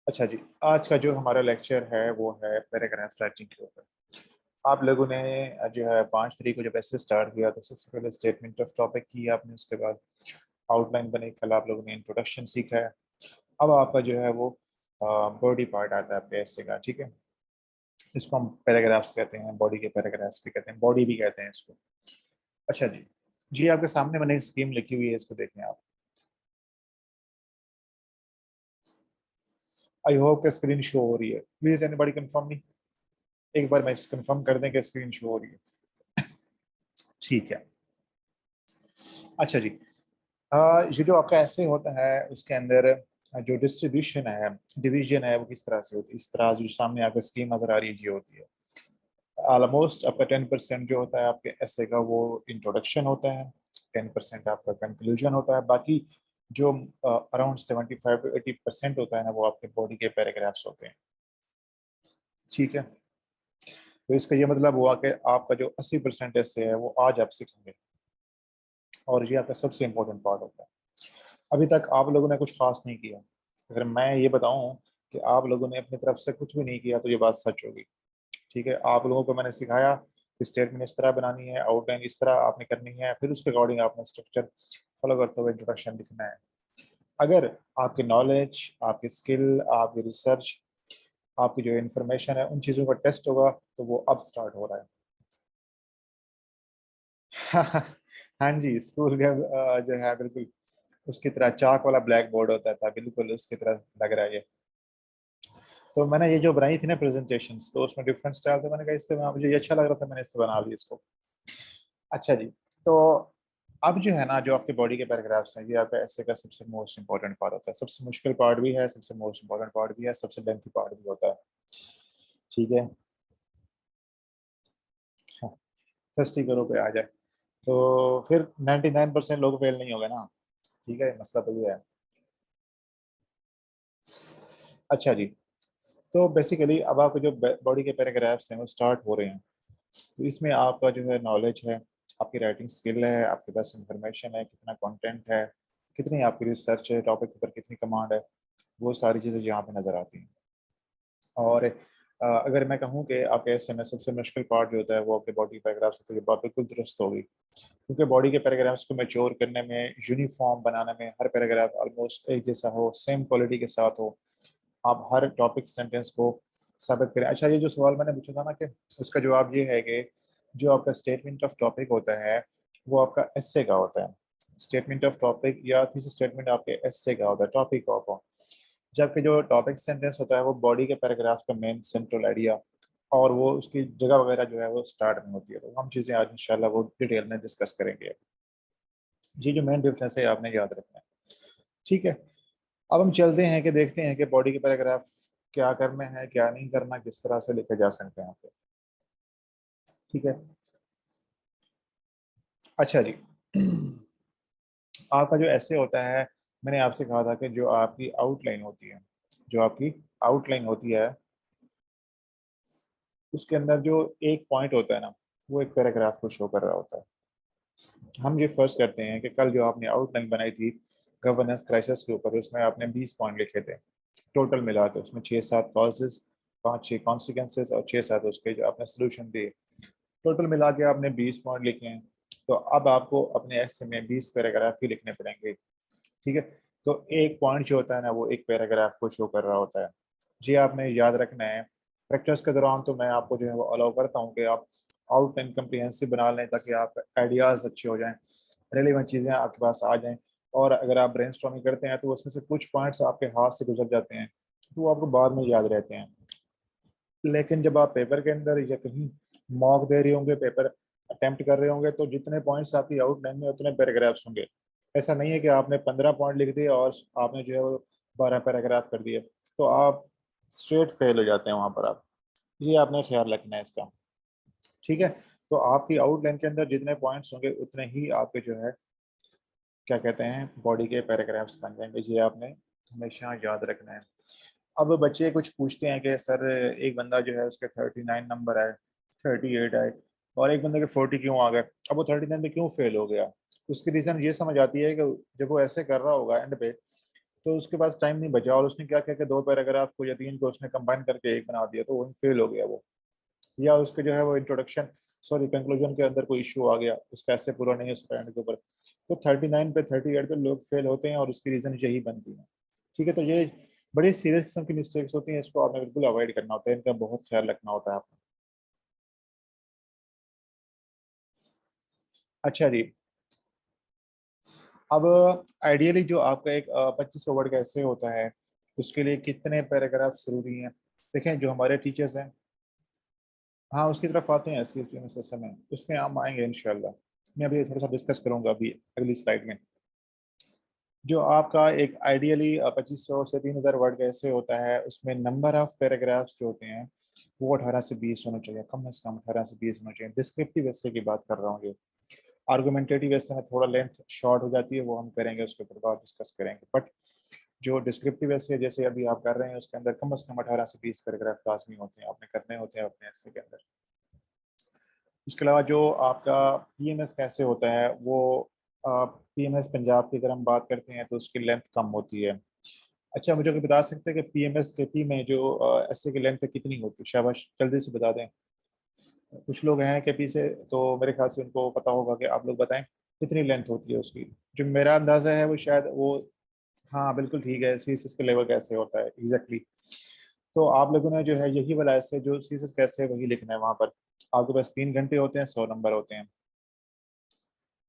अच्छा जी, आज का जो हमारा लेक्चर है वो है पैराग्राफ राइटिंग के ऊपर। आप लोगों ने जो है 5 तारीख को जब ऐसे स्टार्ट किया तो सबसे पहले स्टेटमेंट ऑफ टॉपिक की आपने, उसके बाद आउटलाइन बनी, कल आप लोगों ने इंट्रोडक्शन सीखा है। अब आपका जो है वो बॉडी पार्ट आता है आपके ऐसे का, ठीक है। इसको हम पैराग्राफ्स कहते हैं, बॉडी के पैराग्राफ्स भी कहते हैं, बॉडी भी कहते हैं इसको। अच्छा जी, जी आपके सामने मैंने एक स्कीम लिखी हुई है, इसको देखें आप। आई होप कि स्क्रीन शो हो रही है। प्लीज एनीबॉडी कंफर्म मी, एक बार मैं कंफर्म कर दें कि स्क्रीन शो हो रही है। ठीक है। अच्छा जी, ये जो आपका ऐसे होता है उसके अंदर जो डिस्ट्रीब्यूशन है, डिवीजन है, वो किस तरह से होती है। इस तरह जो सामने आपको स्कीम नजर आ रही है ये होती है। ऑलमोस्ट आपका 10% जो होता है आपके ऐसे का वो इंट्रोडक्शन होता है, 10% आपका कंक्लूजन होता है, बाकी जो अराउंड 75 to 80% होता है ना वो आपके बॉडी के पैराग्राफ्स होते हैं। ठीक है, तो इसका ये मतलब हुआ कि आपका जो 80% ऐसे है वो आज आप सीखेंगे, और ये आपका सबसे इम्पोर्टेंट पार्ट होता है। अभी तक आप लोगों ने कुछ खास नहीं किया। अगर मैं ये बताऊं कि आप लोगों ने अपनी तरफ से कुछ भी नहीं किया तो ये बात सच होगी। ठीक है, आप लोगों को मैंने सिखाया कि स्टेटमेंट इस तरह बनानी है, आउटलाइन इस तरह आपने करनी है, फिर उसके अकॉर्डिंग आपने स्ट्रक्चर फॉलो करते हुए इंट्रोडक्शन लिखना है। अगर आपकी नॉलेज, आपकी स्किल, आपकी रिसर्च, आपकी जो इन्फॉर्मेशन है, उन चीज़ों का टेस्ट होगा तो वो अब स्टार्ट हो रहा है। हाँ जी, स्कूल का जो है बिल्कुल उसकी तरह चाक वाला ब्लैक बोर्ड होता था, बिल्कुल उसकी तरह लग रहा है ये। तो मैंने ये जो बनाई थी ना प्रेजेंटेशन, तो उसमें डिफरेंट स्टाइल थे, मैंने कहा इस पे मुझे ये अच्छा लग रहा था, मैंने इस पे बना लिया इसको। अच्छा जी, तो अब जो है ना जो आपके बॉडी के पैराग्राफ्स हैं ये आपका ऐसे का सबसे मोस्ट इंपॉर्टेंट पार्ट होता है। सबसे मुश्किल पार्ट भी है, सबसे मोस्ट इंपॉर्टेंट पार्ट भी है, सबसे लेंथी पार्ट भी होता है। ठीक है, फर्स्ट ही करो पे आ जाए तो फिर 99% लोग फेल नहीं हो गए ना। ठीक है, मसला तो ये है। अच्छा जी, तो बेसिकली अब आपके जो बॉडी के पैराग्राफ्स हैं वो स्टार्ट हो रहे हैं। तो इसमें आपका जो है नॉलेज है, आपकी राइटिंग स्किल है, आपके पास इंफॉर्मेशन है, कितना कंटेंट है, कितनी आपकी रिसर्च है, टॉपिक पर कितनी कमांड है, वो सारी चीज़ें यहाँ पे नज़र आती हैं। और अगर मैं कहूँ कि आपके ऐसे में सबसे मुश्किल पार्ट जो होता है वो आपके बॉडी पैराग्राफ्स है, तो ये बात बिल्कुल दुरुस्त होगी। क्योंकि बॉडी के पैराग्राफ्स को मैच्योर करने में, यूनिफॉर्म बनाने में, हर पैराग्राफ ऑलमोस्ट एक जैसा हो, सेम क्वालिटी के साथ हो, आप हर टॉपिक सेंटेंस को साबित करें। अच्छा, ये जो सवाल मैंने पूछा था ना कि उसका जवाब ये है कि जो आपका स्टेटमेंट ऑफ टॉपिक होता है वो आपका एस्से का होता है। स्टेटमेंट ऑफ टॉपिक या थीसिस स्टेटमेंट आपके एस्से का होता है, टॉपिक का होता है। जबकि जो टॉपिक सेंटेंस होता है वो बॉडी के पैराग्राफ का मेन सेंट्रल आइडिया, और वो उसकी जगह वगैरह जो है वो स्टार्ट में होती है। तो हम चीज़ें आज इंशाल्लाह वो डिटेल में डिस्कस करेंगे। जी, जो मेन डिफरेंस है आपने याद रखना है। ठीक है, अब हम चलते हैं कि देखते हैं कि बॉडी के पैराग्राफ क्या करना है, क्या नहीं करना, किस तरह से लिखे जा सकते हैं आपके। ठीक है, अच्छा जी। आपका जो ऐसे होता है, मैंने आपसे कहा था कि जो आपकी आउटलाइन होती है, जो आपकी आउटलाइन होती है उसके अंदर जो एक पॉइंट होता है ना वो एक पैराग्राफ को शो कर रहा होता है। हम ये फर्स्ट करते हैं कि कल जो आपने आउटलाइन बनाई थी गवर्नेंस क्राइसिस के ऊपर, उसमें आपने 20 पॉइंट लिखे थे टोटल मिला के। उसमें 6-7 कॉजेज, 5-6 कॉन्सिक्वेंसेज और 6-7 उसके जो आपने सोल्यूशन दिए। टोटल मिला के आपने 20 पॉइंट लिखे हैं। तो अब आपको अपने एस्से में 20 पैराग्राफ ही लिखने पड़ेंगे। ठीक है, तो एक पॉइंट जो होता है ना वो एक पैराग्राफ को शो कर रहा होता है। जी आपने याद रखना है। प्रैक्टिस के दौरान तो मैं आपको जो है वो अलाउ करता हूँ कि आप आउटलाइन कम्प्रीहेंसिव बना लें ताकि आप आइडियाज़ अच्छे हो जाएं, रेलिवेंट चीज़ें आपके पास आ जाएं। और अगर आप ब्रेनस्टॉर्मिंग करते हैं तो उसमें से कुछ पॉइंट्स आपके हाथ से गुजर जाते हैं तो वो आपको बाद में याद रहते हैं। लेकिन जब आप पेपर के अंदर या कहीं मॉक दे रहे होंगे, पेपर अटेम्प्ट कर रहे होंगे, तो जितने पॉइंट्स आपकी आउटलाइन में उतने पैराग्राफ्स होंगे। ऐसा नहीं है कि आपने 15 पॉइंट लिख दिए और आपने जो है वो 12 पैराग्राफ कर दिए, तो आप स्ट्रेट फेल हो जाते हैं वहाँ पर आप। ये आपने ख्याल रखना है इसका। ठीक है, तो आपकी आउटलाइन के अंदर जितने पॉइंट्स होंगे उतने ही आपके जो है क्या कहते हैं बॉडी के पैराग्राफ्स बन जाएंगे। ये आपने हमेशा याद रखना है। अब बच्चे कुछ पूछते हैं कि सर एक बंदा जो है उसके 39 नंबर आए, 38 आए, और एक बंदे के 40 क्यों आ गए, अब वो 39 पे क्यों फेल हो गया। उसकी रीज़न ये समझ आती है कि जब वो ऐसे कर रहा होगा एंड पे तो उसके पास टाइम नहीं बचा और उसने क्या किया कि 2 पैराग्राफ को या 3 को उसने कंबाइन करके एक बना दिया, तो वही फेल हो गया वो। या उसके जो है वो इंट्रोडक्शन सॉरी कंक्लूजन के अंदर कोई इशू आ गया, उसका ऐसे पूरा नहीं उसका एंड के ऊपर। तो 39 पे 38 पे लोग फेल होते हैं और उसकी रीजन यही बनती है। ठीक है, तो ये बड़ी सीरियस किस्म की मिस्टेक्स होती हैं, इसको आपने बिल्कुल अवॉइड करना होता है, इनका बहुत ख्याल रखना होता है आपको। अच्छा जी, अब आइडियली जो आपका एक 2500 वर्ड का ऐसे होता है, उसके लिए कितने पैराग्राफ जरूरी हैं? देखें, जो हमारे टीचर्स हैं, हाँ उसकी तरफ आते हैं, एस सी एस में उसमें हम आएंगे इंशाल्लाह। मैं अभी थोड़ा सा डिस्कस करूंगा अभी अगली स्लाइड में। जो आपका एक आइडियली 2500 से 3000 वर्ड का ऐसे होता है, उसमें नंबर ऑफ पैराग्राफ्स जो होते हैं वो 18 से 20 होना चाहिए, कम से कम 18 से 20 होना चाहिए। डिस्क्रिप्टिव ऐसे की बात कर रहा हूँ, ये आर्गुमेंटेटिव ऐसे में थोड़ा लेंथ शॉर्ट हो जाती है, वो हम करेंगे, उसके ऊपर बाद डिस्कस करेंगे। बट जो डिस्क्रिप्टिव ऐसे जैसे अभी आप कर रहे हैं, उसके अंदर कम से कम 18 से 20 पैराग्राफ लाजमी होते हैं, आपने करने होते हैं अपने ऐसे के अंदर। उसके अलावा जो आपका पीएमएस कैसे होता है, वो पीएमएस पंजाब की अगर हम बात करते हैं तो उसकी लेंथ कम होती है। अच्छा, मुझे कोई बता सकते हैं कि पीएमएस के पी में जो एसए की लेंथ कितनी होती है? शाबाश, जल्दी से बता दें। कुछ लोग हैं के पी से, तो मेरे ख्याल से उनको पता होगा, कि आप लोग बताएं कितनी लेंथ होती है उसकी। जो मेरा अंदाजा है वो शायद वो, हाँ बिल्कुल ठीक है, सीएसएस के लेवल कैसे होता है एग्जैक्टली। तो आप लोगों ने जो है यही वाला ऐसे जो सीएसएस कैसे है वही लिखना है वहां पर। आपके पास 3 घंटे होते हैं, 100 नंबर होते हैं।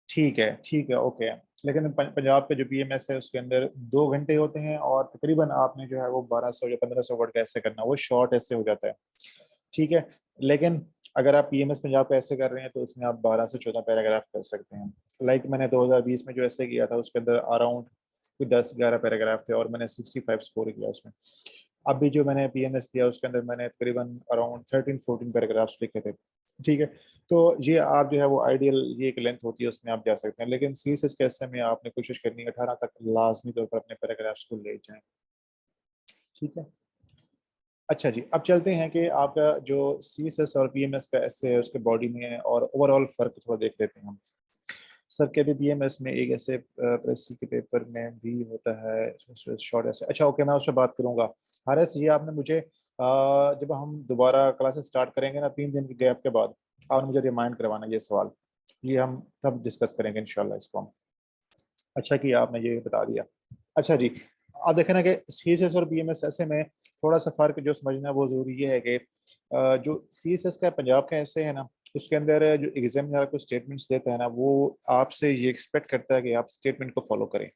ठीक है, ठीक है, ओके। लेकिन पंजाब के जो पीएमएस है उसके अंदर 2 घंटे होते हैं, और तकरीबन आपने जो है वो 1200 या 1500 वर्ड का ऐसे करना, वो शॉर्ट ऐसे हो जाता है। ठीक है, लेकिन अगर आप पीएमएस पंजाब का ऐसे कर रहे हैं तो उसमें आप 12 से 14 पैराग्राफ कर सकते हैं। लाइक मैंने 2020 में जो ऐसे किया था उसके अंदर अराउंड कोई 10-11 पैराग्राफ थे और मैंने 65 स्कोर किया उसमें। अभी जो मैंने पीएमएस दिया उसके अंदर मैंने तकरीबन अराउंड 13-14 पैराग्राफ्स लिखे थे। ठीक है, तो ये आप जो है वो आइडियल ये एक लेंथ होती है, उसमें आप जा सकते हैं। लेकिन सीएसएस के ऐसे में आपने कोशिश करनी है 18 तक लाजमी तौर पर अपने पैराग्राफ्स को ले जाएं। ठीक है। अच्छा जी, अब चलते हैं कि आपका जो सीएसएस और पीएमएस का ऐसे है उसके बॉडी में और ओवरऑल फर्क थोड़ा देख लेते हैं हम। सर के भी पीएमएस में एक ऐसे प्रेसी के पेपर में भी होता है शॉर्ट ऐसे। अच्छा ओके, मैं उस पर बात करूंगा। हारिस, ये आपने मुझे जब हम दोबारा क्लासेस स्टार्ट करेंगे ना 3 दिन के गैप के बाद, आपने मुझे रिमाइंड करवाना ये सवाल। ये हम तब डिस्कस करेंगे इंशाल्लाह इसको हम। अच्छा कि आपने ये बता दिया। अच्छा जी, आप देखें ना कि सीएसएस और पीएमएस ऐसे में थोड़ा सा फर्क जो समझना वो जरूरी ये है कि जो सीएसएस का पंजाब का ऐसे है ना, उसके अंदर जो एग्जामिनर आपको स्टेटमेंट्स देता है ना, वो आपसे ये एक्सपेक्ट करता है कि आप स्टेटमेंट को फॉलो करें।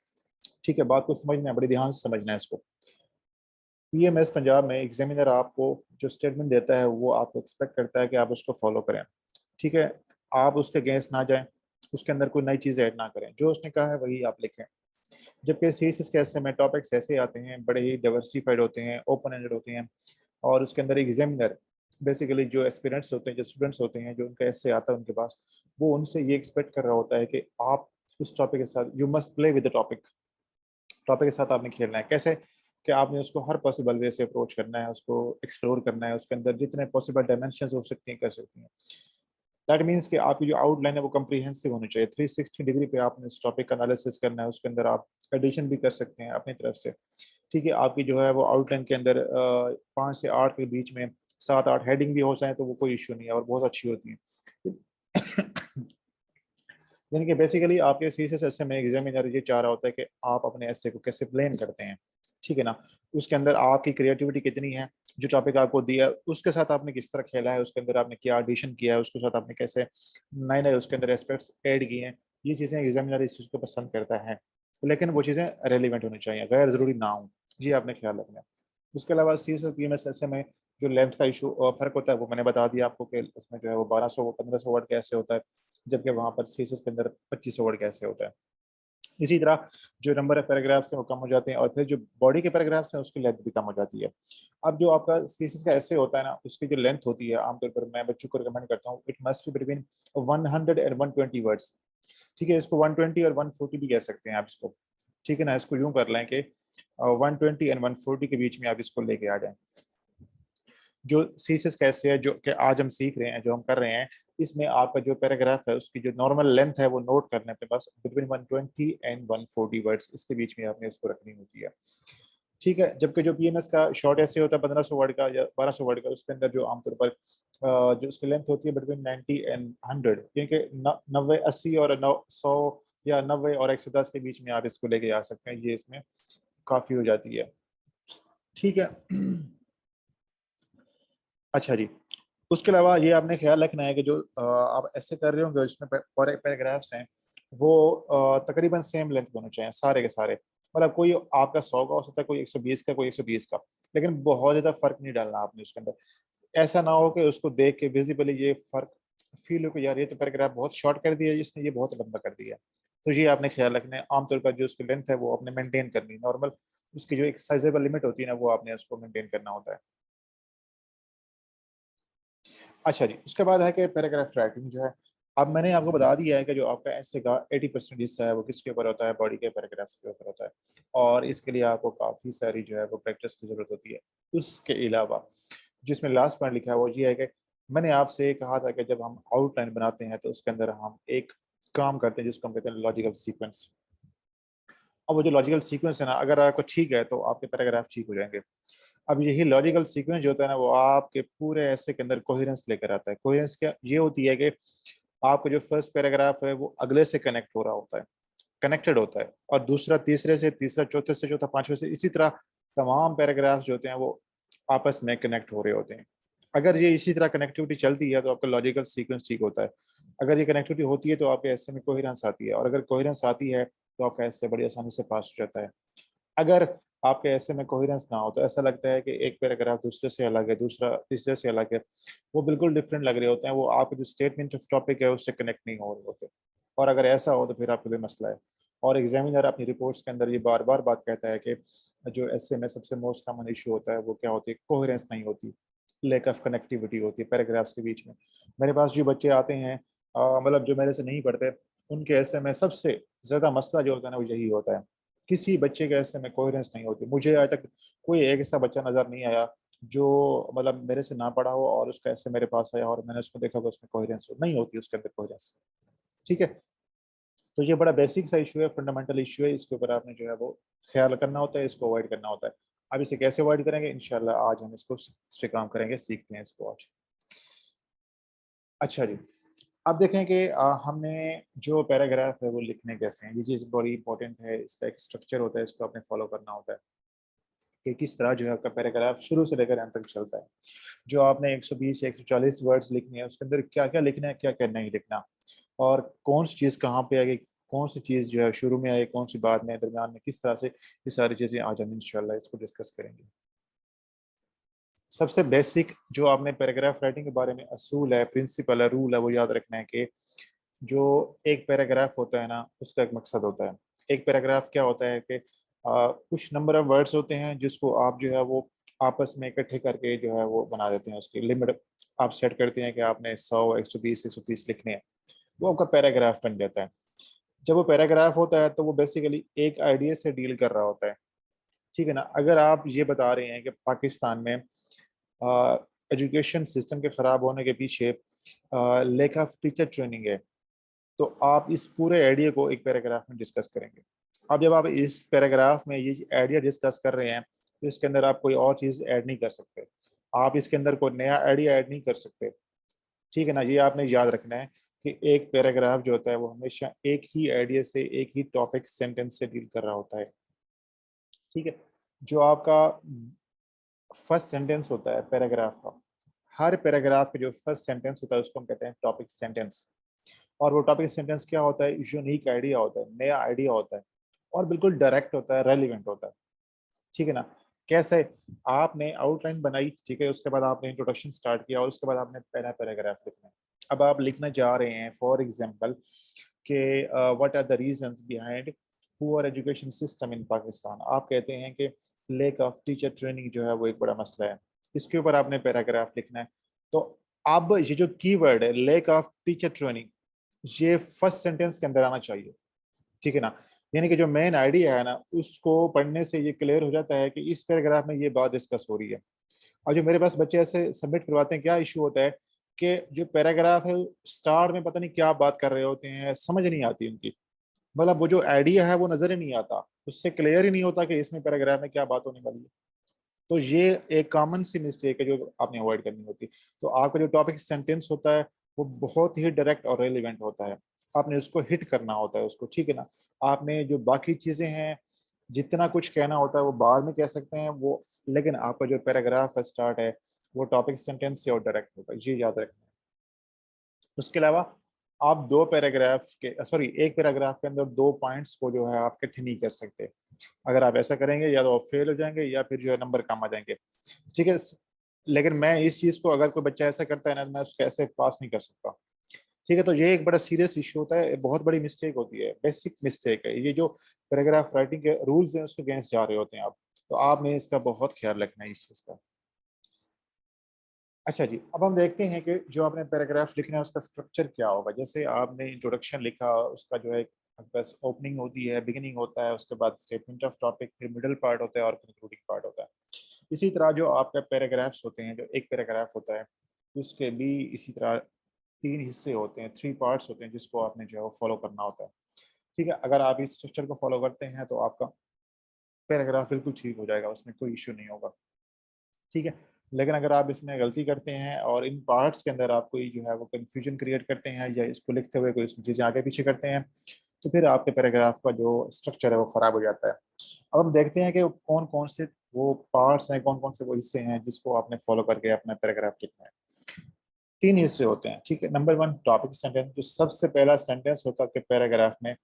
ठीक है, बात को समझना है, बड़े ध्यान से समझना है इसको। पीएमएस पंजाब में एग्जामिनर आपको जो स्टेटमेंट देता है वो आपको एक्सपेक्ट करता है कि आप उसको फॉलो करें। ठीक है, आप उसके अगेंस्ट ना जाएं, उसके अंदर कोई नई चीज़ ऐड ना करें, जो उसने कहा है वही आप लिखें। जबकि सीएसएस के ऐसे में टॉपिक्स ऐसे आते हैं, बड़े ही डाइवर्सिफाइड होते हैं, ओपन एंडेड होते हैं, और उसके अंदर एग्जामिनर बेसिकली जो एस्पिरेंट्स होते हैं, जो स्टूडेंट्स होते हैं, जो उनका ऐसे आता है उनके पास, वो उनसे ये एक्सपेक्ट कर रहा होता है कि आप उस टॉपिक के साथ you must play with the topic. Topic के साथ आपने खेलना है कैसे, कि आपने उसको हर पॉसिबल वे से अप्रोच करना है, उसको एक्सप्लोर करना है, उसके अंदर जितने पॉसिबल डायमेंशन हो सकती हैं कर सकती हैं। दैट मीन्स कि आपकी जो आउटलाइन है वो कम्प्रीहेंसिव होनी चाहिए, 360 डिग्री पे आपने उस टॉपिक का एनालिसिस करना है, उसके अंदर आप एडिशन भी कर सकते हैं अपनी तरफ से। ठीक है, आपकी जो है वो आउटलाइन के अंदर 5 से 8 के बीच में 7-8 हेडिंग भी हो जाए तो वो कोई इशू नहीं है और बहुत अच्छी होती है। यानी कि बेसिकली आपके सीएसएस एसए में एग्जामिनर ये चाह रहा होता है कि आप अपने एसए को कैसे प्लान करते हैं। ठीक है ना, उसके अंदर आपकी क्रिएटिविटी कितनी है, जो टॉपिक आपको दिया है उसके साथ आपने किस तरह खेला है, उसके अंदर आपने क्या एडिशन किया है, उसके साथ आपने कैसे नए नए उसके अंदर एस्पेक्ट्स ऐड किए हैं। ये चीज़ें एग्जामिनर इस चीज़ को पसंद करता है, लेकिन वो चीज़ें रेलिवेंट होनी चाहिए, गैर जरूरी ना हो। जी आपने ख्याल रखना है। उसके अलावा C S P M S ऐसे में जो लेंथ का इशू फर्क होता है वो मैंने बता दिया आपको, कि उसमें जो है वो 1200-1500 वर्ड कैसे होता है, जबकि वहाँ पर सी एस एस के अंदर 2500 वर्ड कैसे होता है। इसी तरह जो नंबर ऑफ पैराग्राफ्स हैं वो कम हो जाते हैं, और फिर जो बॉडी के पैराग्राफ्स हैं उसकी लेंथ भी कम हो जाती है। अब जो आपका सीएसएस का ऐसे होता है ना, उसकी जो लेंथ होती है आमतौर पर मैं बच्चों को रिकमेंड करता हूँ, it must be between 100 and 120 words. ठीक है, इसको 120 और 140 भी कह सकते हैं आप इसको। ठीक है ना, इसको यूं कर लें कि 120 एंड 140 के बीच में आप इसको लेके आ जाएं। जो सीसेस कैसे है जो कि आज हम सीख रहे हैं, जो हम कर रहे हैं, इसमें आपका जो पैराग्राफ है उसकी जो नॉर्मल लेंथ है वो नोट करने पे बस बिटवीन 120 एंड 140 वर्ड्स, इसके बीच में आपने इसको रखनी होती है। ठीक है, जबकि जो पीएमएस का शॉर्ट ऐसे होता है 1500 वर्ड का या 1200 वर्ड का, उसके अंदर जो आमतौर पर जो उसकी लेंथ होती है बिटवीन 90 एंड 100, क्योंकि 90 80 और 100 या 90 और 110 के बीच में आप इसको लेके आ सकते हैं, ये इसमें काफ़ी हो जाती है। ठीक है। अच्छा जी, उसके अलावा ये आपने ख्याल रखना है कि जो आप ऐसे कर रहे होंगे जिसमें पैराग्राफ्स हैं वो तकरीबन सेम लेंथ होने चाहिए सारे के सारे। मतलब कोई आपका 100 का हो सकता है, कोई 120 का, कोई 130 का, लेकिन बहुत ज़्यादा फर्क नहीं डालना आपने उसके अंदर। ऐसा ना हो कि उसको देख के विजिबली ये फर्क फील हो कि यार ये तो पैराग्राफ बहुत शॉर्ट कर दिया, इसने ये बहुत लंबा कर दिया। तो ये आपने ख्याल रखना है। आमतौर पर जो उसकी लेंथ है वो आपने मेंटेन करनी है नॉर्मल, उसकी जो एक साइजेबल लिमिट होती है ना वो आपने उसको मेंटेन करना होता है। अच्छा जी, उसके बाद है कि पैराग्राफ राइटिंग जो है, अब मैंने आपको बता दिया है कि जो आपका ऐसे का 80% हिस्सा है वो किसके ऊपर होता है, बॉडी के पैराग्राफ्स के ऊपर होता है, और इसके लिए आपको काफ़ी सारी जो है वो प्रैक्टिस की ज़रूरत होती है। उसके अलावा जिसमें लास्ट पॉइंट लिखा है वो ये है कि मैंने आपसे कहा था कि जब हम आउटलाइन बनाते हैं तो उसके अंदर हम एक काम करते हैं जिसको हम कहते हैं लॉजिकल सीक्वेंस। अब वो जो लॉजिकल सीक्वेंस है ना, अगर आपको ठीक है तो आपके पैराग्राफ ठीक हो जाएंगे। अब यही लॉजिकल सीक्वेंस जो होता है ना वो आपके पूरे ऐसे के अंदर कोहेरेंस लेकर आता है। कोहेरेंस क्या ये होती है कि आपका जो फर्स्ट पैराग्राफ है वो अगले से कनेक्ट हो रहा होता है, कनेक्टेड होता है, और दूसरा तीसरे से, तीसरा चौथे से, चौथा पांचवे से, इसी तरह तमाम पैराग्राफ्स जो होते हैं वो आपस में कनेक्ट हो रहे होते हैं। अगर ये इसी तरह कनेक्टिविटी चलती है तो आपका लॉजिकल सीक्वेंस ठीक होता है। अगर ये कनेक्टिविटी होती है तो आपके ऐसे में कोहेरेंस आती है, और अगर कोहेरेंस आती है तो आपका ऐसे बड़ी आसानी से पास हो जाता है। अगर आपके ऐसे में कोहेरेंस ना हो तो ऐसा लगता है कि एक पैराग्राफ दूसरे से अलग है, दूसरा तीसरे से अलग है, वो बिल्कुल डिफरेंट लग रहे होते हैं, वो आपके जो स्टेटमेंट ऑफ टॉपिक है उससे कनेक्ट नहीं हो रहे होते। और अगर ऐसा हो तो फिर आपके लिए मसला है। और एग्जामिनर अपनी रिपोर्ट्स के अंदर ये बार बार बात कहता है कि जो ऐसे में सबसे मोस्ट कॉमन इशू होता है वो क्या होती है, कोहेरेंस नहीं होती, लैक ऑफ कनेक्टिविटी होती है पैराग्राफ्स के बीच में। मेरे पास जो बच्चे आते हैं मतलब जो मेरे से नहीं पढ़ते, उनके ऐसे में सबसे ज़्यादा मसला जो होता है ना वो यही होता है, किसी बच्चे के ऐसे में कोहेरेंस नहीं होती। मुझे आज तक कोई एक ऐसा बच्चा नज़र नहीं आया जो मतलब मेरे से ना पढ़ा हो और उसका ऐसे मेरे पास आया और मैंने उसको देखा कि उसमें कोहेरेंस हो, नहीं होती उसके अंदर कोहेरेंस। ठीक है, तो ये बड़ा बेसिक सा इशू है, फंडामेंटल इशू है, इसके ऊपर आपने जो है वो ख्याल करना होता है, इसको अवॉइड करना होता है। अब इसे कैसे अवॉइड करेंगे, इंशाल्लाह आज हम इसको इस पे काम करेंगे, सीखते हैं इसको आज। अच्छा जी, अब देखें कि हमने जो पैराग्राफ है वो लिखने कैसे हैं, ये चीज़ बड़ी इंपॉर्टेंट है। इसका एक स्ट्रक्चर होता है, इसको आपने फॉलो करना होता है कि किस तरह जो है आपका पैराग्राफ शुरू से लेकर अंत तक चलता है। जो आपने 120 या 140 वर्ड्स लिखने हैं उसके अंदर क्या क्या लिखना है, क्या क्या नहीं लिखना, और कौन सी चीज़ कहाँ पे आएगी, कौन सी चीज़ जो है शुरू में आए, कौन सी बाद में, दरमियान में, किस तरह से, ये सारी चीज़ें आज हम इंशाल्लाह इसको डिस्कस करेंगे। सबसे बेसिक जो आपने पैराग्राफ राइटिंग के बारे में असूल है, प्रिंसिपल है, रूल है, वो याद रखना है कि जो एक पैराग्राफ होता है ना उसका एक मकसद होता है। एक पैराग्राफ क्या होता है कि कुछ नंबर ऑफ वर्ड्स होते हैं जिसको आप जो है वो आपस में इकट्ठे करके जो है वो बना देते हैं, उसकी लिमिट आप सेट करते हैं कि आपने 100, 120, 130 लिखने हैं, वो आपका पैराग्राफ बन जाता है। जब वो पैराग्राफ होता है तो वो बेसिकली एक आइडिया से डील कर रहा होता है। ठीक है ना, अगर आप ये बता रहे हैं कि पाकिस्तान में एजुकेशन सिस्टम के ख़राब होने के पीछे लैक ऑफ टीचर ट्रेनिंग है, तो आप इस पूरे आइडिया को एक पैराग्राफ में डिस्कस करेंगे। अब जब आप इस पैराग्राफ में ये आइडिया डिस्कस कर रहे हैं तो इसके अंदर आप कोई और चीज़ ऐड नहीं कर सकते, आप इसके अंदर कोई नया आइडिया ऐड नहीं कर सकते। ठीक है ना, ये आपने याद रखना है कि एक पैराग्राफ जो होता है वो हमेशा एक ही आइडिया से, एक ही टॉपिक सेंटेंस से डील कर रहा होता है। ठीक है, जो आपका फर्स्ट सेंटेंस होता है पैराग्राफ का, हर पैराग्राफ का जो फर्स्ट सेंटेंस होता है उसको हम कहते हैं टॉपिक सेंटेंस। और वो टॉपिक सेंटेंस क्या होता है, यूनिक आइडिया होता है, नया आइडिया होता है, और बिल्कुल डायरेक्ट होता है, रेलिवेंट होता है। ठीक है ना, कैसे, आपने आउटलाइन बनाई, ठीक है, उसके बाद आपने इंट्रोडक्शन स्टार्ट किया और उसके बाद आपने पहला पैराग्राफ लिखना है। अब आप लिखना चाह रहे हैं फॉर एग्जांपल कि what are the reasons behind poor education system in Pakistan. आप कहते हैं कि लेक ऑफ टीचर ट्रेनिंग जो है वो एक बड़ा मसला है, इसके ऊपर आपने पैराग्राफ लिखना है। तो अब ये जो कीवर्ड है लेक ऑफ टीचर ट्रेनिंग, ये फर्स्ट सेंटेंस के अंदर आना चाहिए। ठीक है ना, यानी कि जो मेन आइडिया है ना उसको पढ़ने से ये क्लियर हो जाता है कि इस पैराग्राफ में ये बात डिस्कस हो रही है। और जो मेरे पास बच्चे ऐसे सबमिट करवाते हैं, क्या इशू होता है कि जो पैराग्राफ है स्टार्ट में पता नहीं क्या बात कर रहे होते हैं, समझ नहीं आती उनकी, मतलब वो जो आइडिया है वो नजर ही नहीं आता, उससे क्लियर ही नहीं होता कि इसमें पैराग्राफ में क्या बात होने वाली है। तो ये एक कॉमन सी मिस्टेक है जो आपने अवॉइड करनी होती है। तो आपका जो टॉपिक सेंटेंस होता है वो बहुत ही डायरेक्ट और रेलिवेंट होता है, आपने उसको हिट करना होता है उसको, ठीक है ना। आपने जो बाकी चीजें हैं, जितना कुछ कहना होता है वो बाद में कह सकते हैं वो, लेकिन आपका जो पैराग्राफ का स्टार्ट है वो टॉपिक सेंटेंस से और डायरेक्ट होगा, ये याद रखना है। उसके अलावा आप दो पैराग्राफ के सॉरी एक पैराग्राफ के अंदर दो पॉइंट्स को जो है आप इकट्ठे नहीं कर सकते। अगर आप ऐसा करेंगे या तो आप फेल हो जाएंगे या फिर जो है नंबर कम आ जाएंगे, ठीक है। लेकिन मैं इस चीज को, अगर कोई बच्चा ऐसा करता है ना, मैं उसको ऐसे पास नहीं कर सकता, ठीक है। तो ये एक बड़ा सीरियस इशू होता है, बहुत बड़ी मिस्टेक होती है, बेसिक मिस्टेक है ये, जो पैराग्राफ राइटिंग के रूल्स हैं उसके अगेंस्ट जा रहे होते हैं आप। तो आपने इसका बहुत ख्याल रखना है इस चीज का। अच्छा जी, अब हम देखते हैं कि जो आपने पैराग्राफ लिखना है उसका स्ट्रक्चर क्या होगा। जैसे आपने इंट्रोडक्शन लिखा, उसका जो है बस ओपनिंग होती है, बिगिनिंग होता है, उसके बाद स्टेटमेंट ऑफ टॉपिक, फिर मिडल पार्ट होता है और कंक्लूडिंग पार्ट होता है। इसी तरह जो आपका पैराग्राफ्स होते हैं, जो एक पैराग्राफ होता है उसके भी इसी तरह तीन हिस्से होते हैं, थ्री पार्ट्स होते हैं, जिसको आपने जो है वो फॉलो करना होता है, ठीक है। अगर आप इस स्ट्रक्चर को फॉलो करते हैं तो आपका पैराग्राफ बिल्कुल ठीक हो जाएगा, उसमें कोई इशू नहीं होगा, ठीक है। लेकिन अगर आप इसमें गलती करते हैं और इन पार्ट्स के अंदर आप कोई जो है वो कंफ्यूजन क्रिएट करते हैं या इसको लिखते हुए कोई इसमें चीज़ें आगे पीछे करते हैं, तो फिर आपके पैराग्राफ का जो स्ट्रक्चर है वो खराब हो जाता है। अब हम देखते हैं कि कौन कौन से वो पार्ट्स हैं, कौन कौन से वो हिस्से हैं जिसको आपने फॉलो करके अपना पैराग्राफ लिखना है। तीन हिस्से होते हैं, ठीक है। नंबर वन, टॉपिक सेंटेंस, जो सबसे पहला सेंटेंस होता है आपके पैराग्राफ में,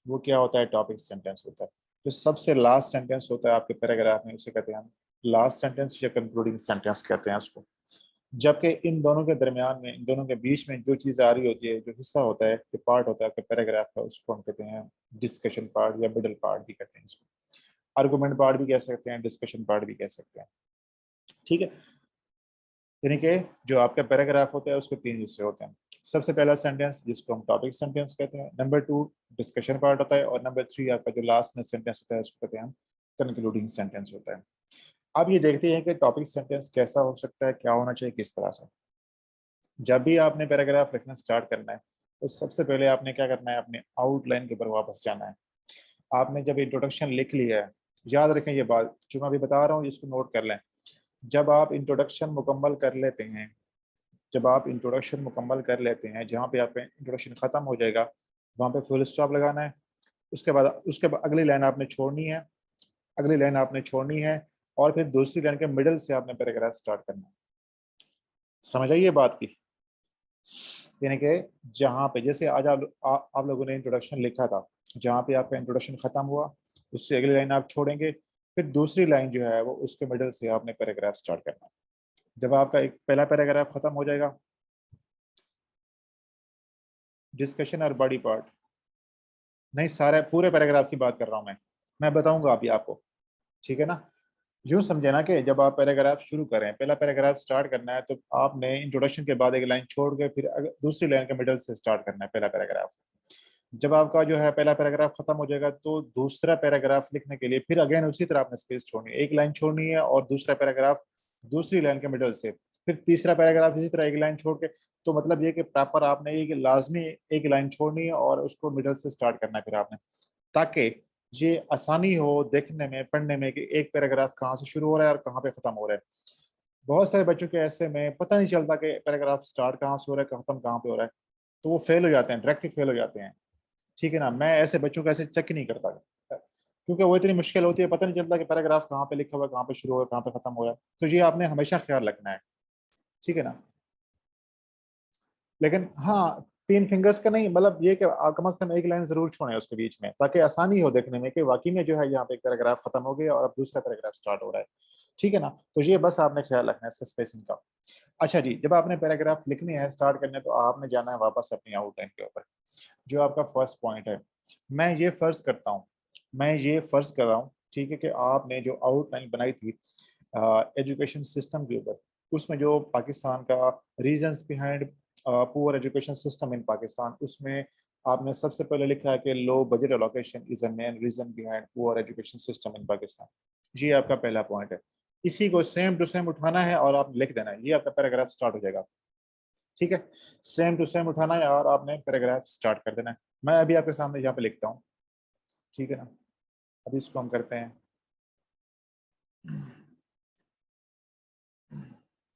वो क्या होता है, टॉपिक सेंटेंस होता है। जो सबसे लास्ट सेंटेंस होता है आपके पैराग्राफ में, उसे कहते हैं हम लास्ट सेंटेंस या कंक्लूडिंग सेंटेंस कहते हैं उसको। जबकि इन दोनों के दरमियान में, इन दोनों के बीच में जो चीज़ आ रही होती है, जो हिस्सा होता है, जो पार्ट होता है आपके पैराग्राफ का, उसको हम कहते हैं डिस्कशन पार्ट या मिडल पार्ट भी कहते हैं इसको। आर्गुमेंट पार्ट भी कह सकते हैं, डिस्कशन पार्ट भी कह सकते हैं, ठीक है। यानी कि जो आपका पैराग्राफ होता है उसके तीन हिस्से होते हैं। सबसे पहला सेंटेंस जिसको हम टॉपिक सेंटेंस कहते हैं, नंबर टू डिस्कशन पार्ट होता है, और नंबर थ्री आपका जो लास्ट में सेंटेंस होता है उसको कहते हैं हम कंक्लूडिंग सेंटेंस होता है। अब ये देखते हैं कि टॉपिक सेंटेंस कैसा हो सकता है, क्या होना चाहिए, किस तरह से। जब भी आपने पैराग्राफ लिखना स्टार्ट करना है तो सबसे पहले आपने क्या करना है, अपने आउटलाइन के ऊपर वापस जाना है। आपने जब इंट्रोडक्शन लिख लिया है, याद रखें ये बात जो मैं अभी बता रहा हूँ, इसको नोट कर लें। जब आप इंट्रोडक्शन मुकम्मल कर लेते हैं, जब आप इंट्रोडक्शन मुकम्मल कर लेते हैं, जहाँ पे आपका इंट्रोडक्शन ख़त्म हो जाएगा वहाँ पे फुल स्टॉप लगाना है। उसके बाद अगली लाइन आपने छोड़नी है, अगली लाइन आपने छोड़नी है, और फिर दूसरी लाइन के मिडल से आपने पैराग्राफ स्टार्ट करना है। समझ आइए बात की, यानी कि जहाँ पे जैसे आज आप लोगों ने इंट्रोडक्शन लिखा था, जहाँ पे आपका इंट्रोडक्शन खत्म हुआ उससे अगली लाइन आप छोड़ेंगे, फिर दूसरी लाइन जो है वो उसके मिडल से आपने पैराग्राफ स्टार्ट करना है। जब आपका एक पहला पैराग्राफ खत्म हो जाएगा, डिस्कशन और बॉडी पार्ट, नहीं सारे पूरे पैराग्राफ की बात कर रहा हूँ मैं बताऊंगा अभी आपको, ठीक है ना। यूं समझे ना कि जब आप पैराग्राफ शुरू करें, पहला पैराग्राफ स्टार्ट करना है, तो आपने इंट्रोडक्शन के बाद एक लाइन छोड़ के फिर दूसरी लाइन के मिडल से स्टार्ट करना है पहला पैराग्राफ। जब आपका जो है पहला पैराग्राफ खत्म हो जाएगा तो दूसरा पैराग्राफ लिखने के लिए फिर अगेन उसी तरह आपने स्पेस छोड़नी है, एक लाइन छोड़नी है और दूसरा पैराग्राफ दूसरी लाइन के मिडल से, फिर तीसरा पैराग्राफ इसी तरह एक लाइन छोड़ के। तो मतलब ये कि प्रॉपर आपने एक लाजमी एक लाइन छोड़नी है और उसको मिडल से स्टार्ट करना है फिर आपने, ताकि ये आसानी हो देखने में, पढ़ने में कि एक पैराग्राफ कहाँ से शुरू हो रहा है और कहाँ पे खत्म हो रहा है। बहुत सारे बच्चों के ऐसे में पता नहीं चलता कि पैराग्राफ स्टार्ट कहाँ से हो रहा है, खत्म कहाँ पे हो रहा है, तो वो फेल हो जाते हैं, डायरेक्टली फेल हो जाते हैं, ठीक है ना। मैं ऐसे बच्चों को ऐसे चेक ही नहीं करता, क्योंकि वो इतनी मुश्किल होती है, पता नहीं चलता कि पैराग्राफ कहाँ पे लिखा हुआ है, कहाँ पे शुरू हुआ है, कहाँ पे खत्म हो रहा है। तो ये आपने हमेशा ख्याल रखना है, ठीक है ना। लेकिन हाँ, तीन फिंगर्स का नहीं, मतलब ये कि कम से कम एक लाइन जरूर छोड़े उसके बीच में, ताकि आसानी हो देखने में कि वाकई में जो है यहाँ पे एक पैराग्राफ खत्म हो गया और अब दूसरा पैराग्राफ स्टार्ट हो रहा है, ठीक है ना। तो ये बस आपने ख्याल रखना है इसका स्पेसिंग का। अच्छा जी, जब आपने पैराग्राफ लिखनी है, स्टार्ट करने, तो आपने जाना है वापस अपनी आउटलाइन के ऊपर। जो आपका फर्स्ट पॉइंट है, मैं ये फर्ज करता हूँ, मैं ये फर्ज कर रहा हूँ, ठीक है, कि आपने जो आउटलाइन बनाई थी एजुकेशन सिस्टम के ऊपर, उसमें जो पाकिस्तान का reasons behind poor education system in Pakistan, उसमें आपने सबसे पहले लिखा है कि low budget allocation is a main reason behind poor education system in Pakistan. ये आपका पहला पॉइंट है। इसी को सेम टू सेम उठाना है और आप लिख देना है, ये आपका पैराग्राफ स्टार्ट हो जाएगा। ठीक है, सेम टू सेम उठाना है और आपने पैराग्राफ स्टार्ट कर देना है। मैं अभी आपके सामने यहाँ पे लिखता हूँ, ठीक है ना। अभी इसको हम करते हैं,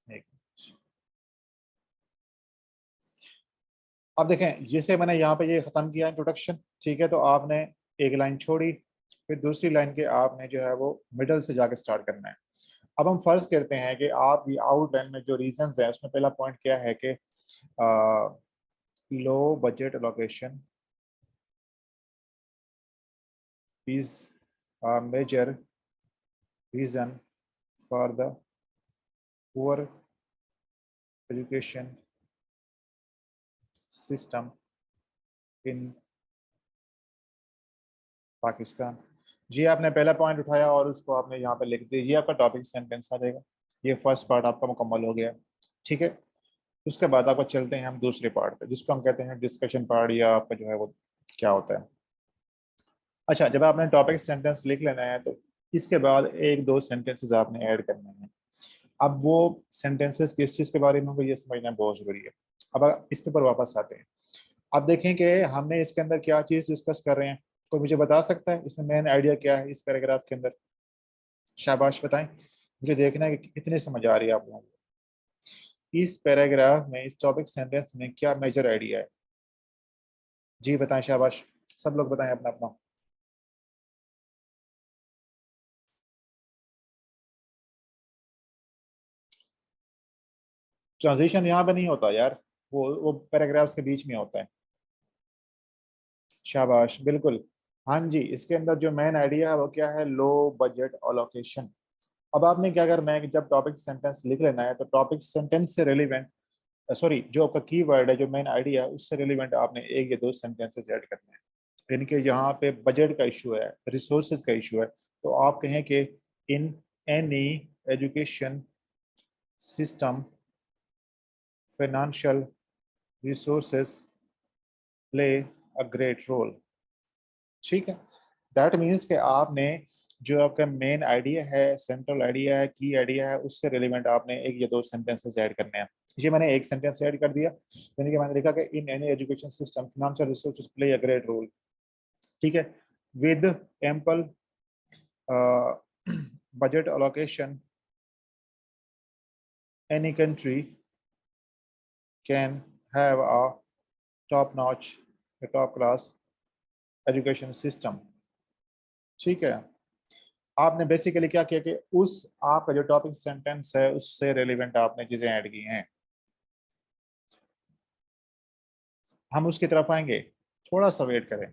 एक मिनट। अब देखें, जैसे मैंने यहाँ पे ये खत्म किया इंट्रोडक्शन, ठीक है, तो आपने एक लाइन छोड़ी, फिर दूसरी लाइन के आपने जो है वो मिडल से जाके स्टार्ट करना है। अब हम फर्ज करते हैं कि आप ये आउटलाइन में जो रीजंस है उसमें पहला पॉइंट क्या है कि low budget allocation is a major reason for the poor education system in Pakistan. जी, आपने पहला पॉइंट उठाया और उसको आपने यहाँ पे लिख दिया, ये आपका टॉपिक सेंटेंस आ जाएगा। ये फर्स्ट पार्ट आपका मुकम्मल हो गया, ठीक है। उसके बाद आपको चलते हैं हम दूसरे पार्ट पे, जिसको हम कहते हैं डिस्कशन पार्ट, या आपका जो है वो क्या होता है। अच्छा, जब आपने टॉपिक सेंटेंस लिख लेना है तो इसके बाद एक दो सेंटेंसेस आपने ऐड करने हैं। अब वो सेंटेंसेस किस चीज़ के बारे में होंगे ये समझना बहुत ज़रूरी है। अब इस पर वापस आते हैं। अब देखें कि हमने इसके अंदर क्या चीज़ डिस्कस कर रहे हैं, कोई मुझे बता सकता है इसमें मेन आइडिया क्या है इस पैराग्राफ के अंदर? शाबाश बताएं, मुझे देखना है कि कितनी समझ आ रही है आप लोगों को इस पैराग्राफ में, इस टॉपिक सेंटेंस में क्या मेजर आइडिया है। जी बताएं, शाबाश, सब लोग बताएं अपना अपना। ट्रांजिशन यहाँ पे नहीं होता यार, वो पैराग्राफ्स के बीच में होता है। शाबाश, बिल्कुल। हाँ जी, इसके अंदर जो मेन आइडिया है वो क्या है? Low budget allocation. अब आपने क्या करना है कि जब टॉपिक सेंटेंस लिख लेना है तो टॉपिक सेंटेंस से रिलेवेंट, सॉरी, जो आपका की वर्ड है, जो मेन आइडिया है उससे रिलेवेंट आपने एक या दो सेंटेंसेस ऐड करने हैं। यानी कि यहाँ पे बजट का इशू है, रिसोर्सेज का इशू है, तो आप कहें कि in any education system financial resources play a great role. ठीक है, दैट मीन्स कि आपने जो आपका मेन आइडिया है, सेंट्रल आइडिया है, की आइडिया है, उससे रिलेवेंट आपने एक या दो सेंटेंसेस ऐड करने हैं। ये मैंने एक सेंटेंस ऐड कर दिया, यानी कि मैंने लिखा कि in any education system financial resources play a great role. ठीक है, with ample budget allocation any country can have a top notch, top class education system. ठीक है, आपने बेसिकली क्या किया कि उस आपका जो टॉपिक सेंटेंस है उससे रिलेवेंट आपने चीजें ऐड की हैं। हम उसकी तरफ आएंगे, थोड़ा सा वेट करें,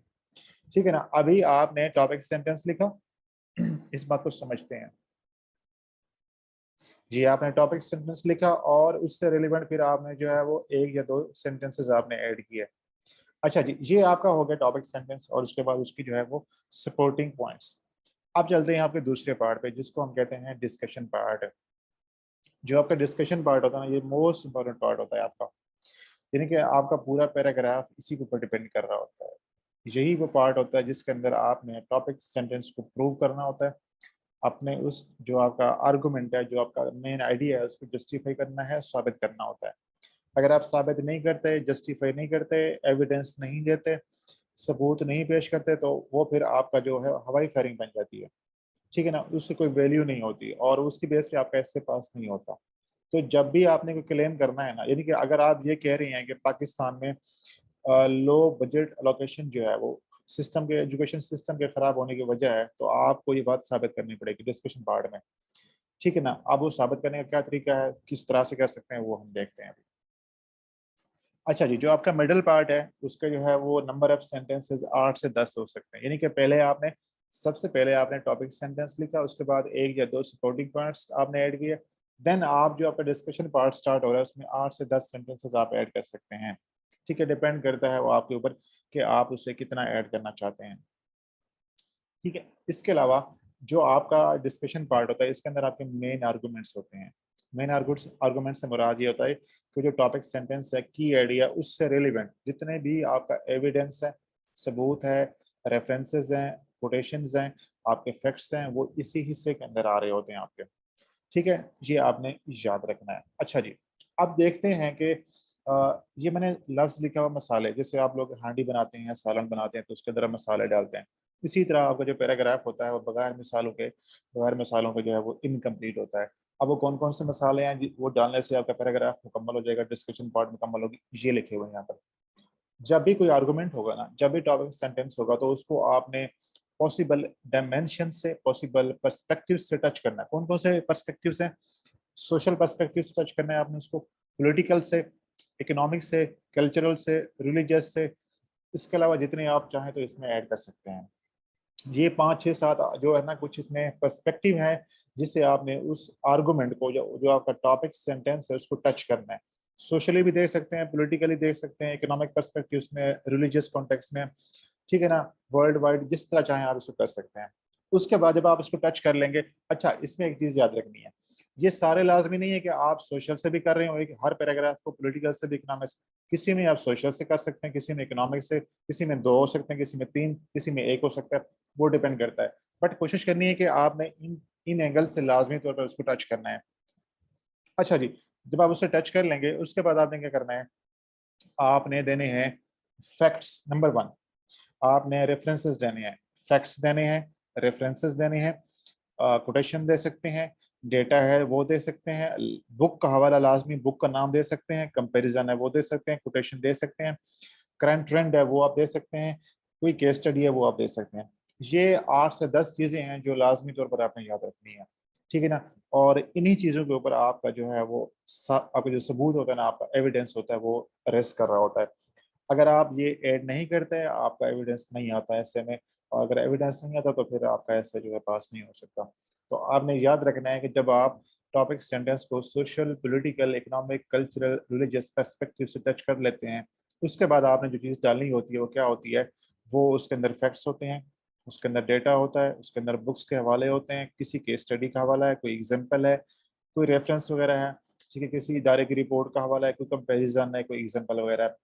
ठीक है ना। अभी आपने टॉपिक सेंटेंस लिखा, इस बात को समझते हैं। जी, आपने टॉपिक सेंटेंस लिखा और उससे रिलेवेंट फिर आपने जो है वो एक या दो सेंटेंसेस आपने ऐड किए। अच्छा जी, ये आपका हो गया टॉपिक सेंटेंस और उसके बाद उसकी जो है वो सपोर्टिंग पॉइंट्स। अब चलते हैं आपके दूसरे पार्ट पे, जिसको हम कहते हैं डिस्कशन पार्ट। जो आपका डिस्कशन पार्ट होता है ना, ये मोस्ट इंपॉर्टेंट पार्ट होता है आपका, यानी कि आपका पूरा पैराग्राफ इसी के ऊपर डिपेंड कर रहा होता है। यही वो पार्ट होता है जिसके अंदर आपने टॉपिक सेंटेंस को प्रूव करना होता है, अपने उस जो आपका आर्गुमेंट है, जो आपका मेन आइडिया है, उसको जस्टिफाई करना है, साबित करना होता है। अगर आप साबित नहीं करते, जस्टिफाई नहीं करते, एविडेंस नहीं देते, सबूत नहीं पेश करते, तो वो फिर आपका जो है हवाई फायरिंग बन जाती है। ठीक है ना, उसकी कोई वैल्यू नहीं होती और उसकी बेस पे आपका इससे पास नहीं होता। तो जब भी आपने कोई क्लेम करना है ना, यानी कि अगर आप ये कह रही हैं कि पाकिस्तान में लो बजट अलोकेशन जो है वो सिस्टम के, एजुकेशन सिस्टम के खराब होने की वजह है, तो आपको ये बात साबित करनी पड़ेगी डिस्कशन पार्ट में। ठीक है ना, अब वो साबित करने का क्या तरीका है, किस तरह से कर सकते हैं, वो हम देखते हैं अभी। अच्छा जी, जो आपका मिडिल पार्ट है उसका जो है वो नंबर ऑफ सेंटेंसेस 8 से 10 हो सकते हैं। यानी कि पहले आपने, सबसे पहले आपने टॉपिक सेंटेंस लिखा, उसके बाद एक या दो सपोर्टिंग पॉइंट्स आपने ऐड किए, देन आप जो आपका डिस्कशन पार्ट स्टार्ट हो रहा है उसमें 8 से 10 सेंटेंसेस आप ऐड कर सकते हैं। ठीक है, डिपेंड करता है वो आपके ऊपर कि आप उससे कितना ऐड करना चाहते हैं। ठीक है, इसके अलावा जो आपका डिस्कशन पार्ट होता है इसके अंदर आपके मेन आर्गूमेंट्स होते हैं। मेन आर्गूमेंट से मुराद ये होता है कि जो टॉपिक सेंटेंस है, की आइडिया, उससे रिलेवेंट जितने भी आपका एविडेंस है, सबूत है, रेफरेंसेस हैं, कोटेशंस हैं, आपके फैक्ट्स हैं, वो इसी हिस्से के अंदर आ रहे होते हैं आपके। ठीक है, ये आपने याद रखना है। अच्छा जी, अब देखते हैं कि ये मैंने लफ्ज़ लिखा हुआ मसाले, जैसे आप लोग हांडी बनाते हैं या सालन बनाते हैं तो उसके अंदर आप मसाले डालते हैं। इसी तरह आपका जो पैराग्राफ होता है वो बगैर मिसालों के जो है वो इनकम्प्लीट होता है। अब वो कौन-कौन से मसाले हैं वो डालने से आपका पैराग्राफ मुकम्मल हो जाएगा, डिस्कशन पार्ट मुकम्मल होगी, ये लिखे हुए हैं यहाँ पर। जब भी कोई आर्गुमेंट होगा ना, जब भी टॉपिक सेंटेंस होगा तो उसको आपने पॉसिबल डायमेंशन से, पॉसिबल पर्सपेक्टिव से टच करना है। कौन-कौन से पर्सपेक्टिव्स हैं? सोशल पर्सपेक्टिव से टच करना है आपने उसको, पॉलिटिकल से, इकोनॉमिक से, कल्चरल से, रिलीजियस से, इसके अलावा जितने आप चाहें तो इसमें ऐड कर सकते हैं। ये 5, 6, 7 जो है ना कुछ इसमें पर्सपेक्टिव है जिससे आपने उस आर्गुमेंट को जो जो आपका टॉपिक सेंटेंस है उसको टच करना है। सोशली भी देख सकते हैं, पॉलिटिकली देख सकते हैं, इकोनॉमिक पर्सपेक्टिव में, रिलीजियस कॉन्टेक्स्ट में, ठीक है ना, वर्ल्ड वाइड जिस तरह चाहें आप इसको कर सकते हैं। उसके बाद जब आप इसको टच कर लेंगे, अच्छा इसमें एक चीज़ याद रखनी है, ये सारे लाज़मी नहीं है कि आप सोशल से भी कर रहे हो, एक हर पैराग्राफ को पॉलिटिकल से भी, इकोनॉमिक से, किसी में आप सोशल से कर सकते हैं, किसी में इकोनॉमिक से, किसी में 2 हो सकते हैं, किसी में 3, किसी में 1 हो सकता है, वो डिपेंड करता है। बट कोशिश करनी है कि आपने इन इन एंगल से लाज़मी तौर पर उसको टच करना है। अच्छा जी, जब आप उसे टच कर लेंगे, उसके बाद आपने क्या करना है, आपने देने हैं फैक्ट्स नंबर 1, आपने रेफरेंसेस देने हैं, फैक्ट्स देने हैं, रेफरेंसेस देने हैं, कोटेशन दे सकते हैं, डेटा है वो दे सकते हैं, बुक का हवाला लाजमी, बुक का नाम दे सकते हैं, कंपैरिजन है वो दे सकते हैं, कोटेशन दे सकते हैं, करंट ट्रेंड है वो आप दे सकते हैं, कोई केस स्टडी है वो आप दे सकते हैं। ये 8 से 10 चीज़ें हैं जो लाजमी तौर पर आपने याद रखनी है, ठीक है ना? और इन्हीं चीज़ों के ऊपर आपका जो है वो आपका जो सबूत होता है ना, आपका एविडेंस होता है वो रेस्ट कर रहा होता है। अगर आप ये ऐड नहीं करते, आपका एविडेंस नहीं आता ऐसे में, और अगर एविडेंस नहीं आता तो फिर आपका ऐसे जो है पास नहीं हो सकता। तो आपने याद रखना है कि जब आप टॉपिक सेंटेंस को social, political, economic, cultural, religious perspective से टच कर लेते हैं, उसके बाद आपने जो चीज़ डालनी होती है वो क्या होती है, वो उसके अंदर फैक्ट्स होते हैं, उसके अंदर डेटा होता है, उसके अंदर बुक्स के हवाले होते हैं, किसी केस स्टडी का हवाला है, कोई एग्जाम्पल है, कोई रेफरेंस वगैरह है, ठीक है, किसी इदारे की रिपोर्ट का हवाला है, कोई कंपेरिजन है, कोई एग्जाम्पल वगैरह है,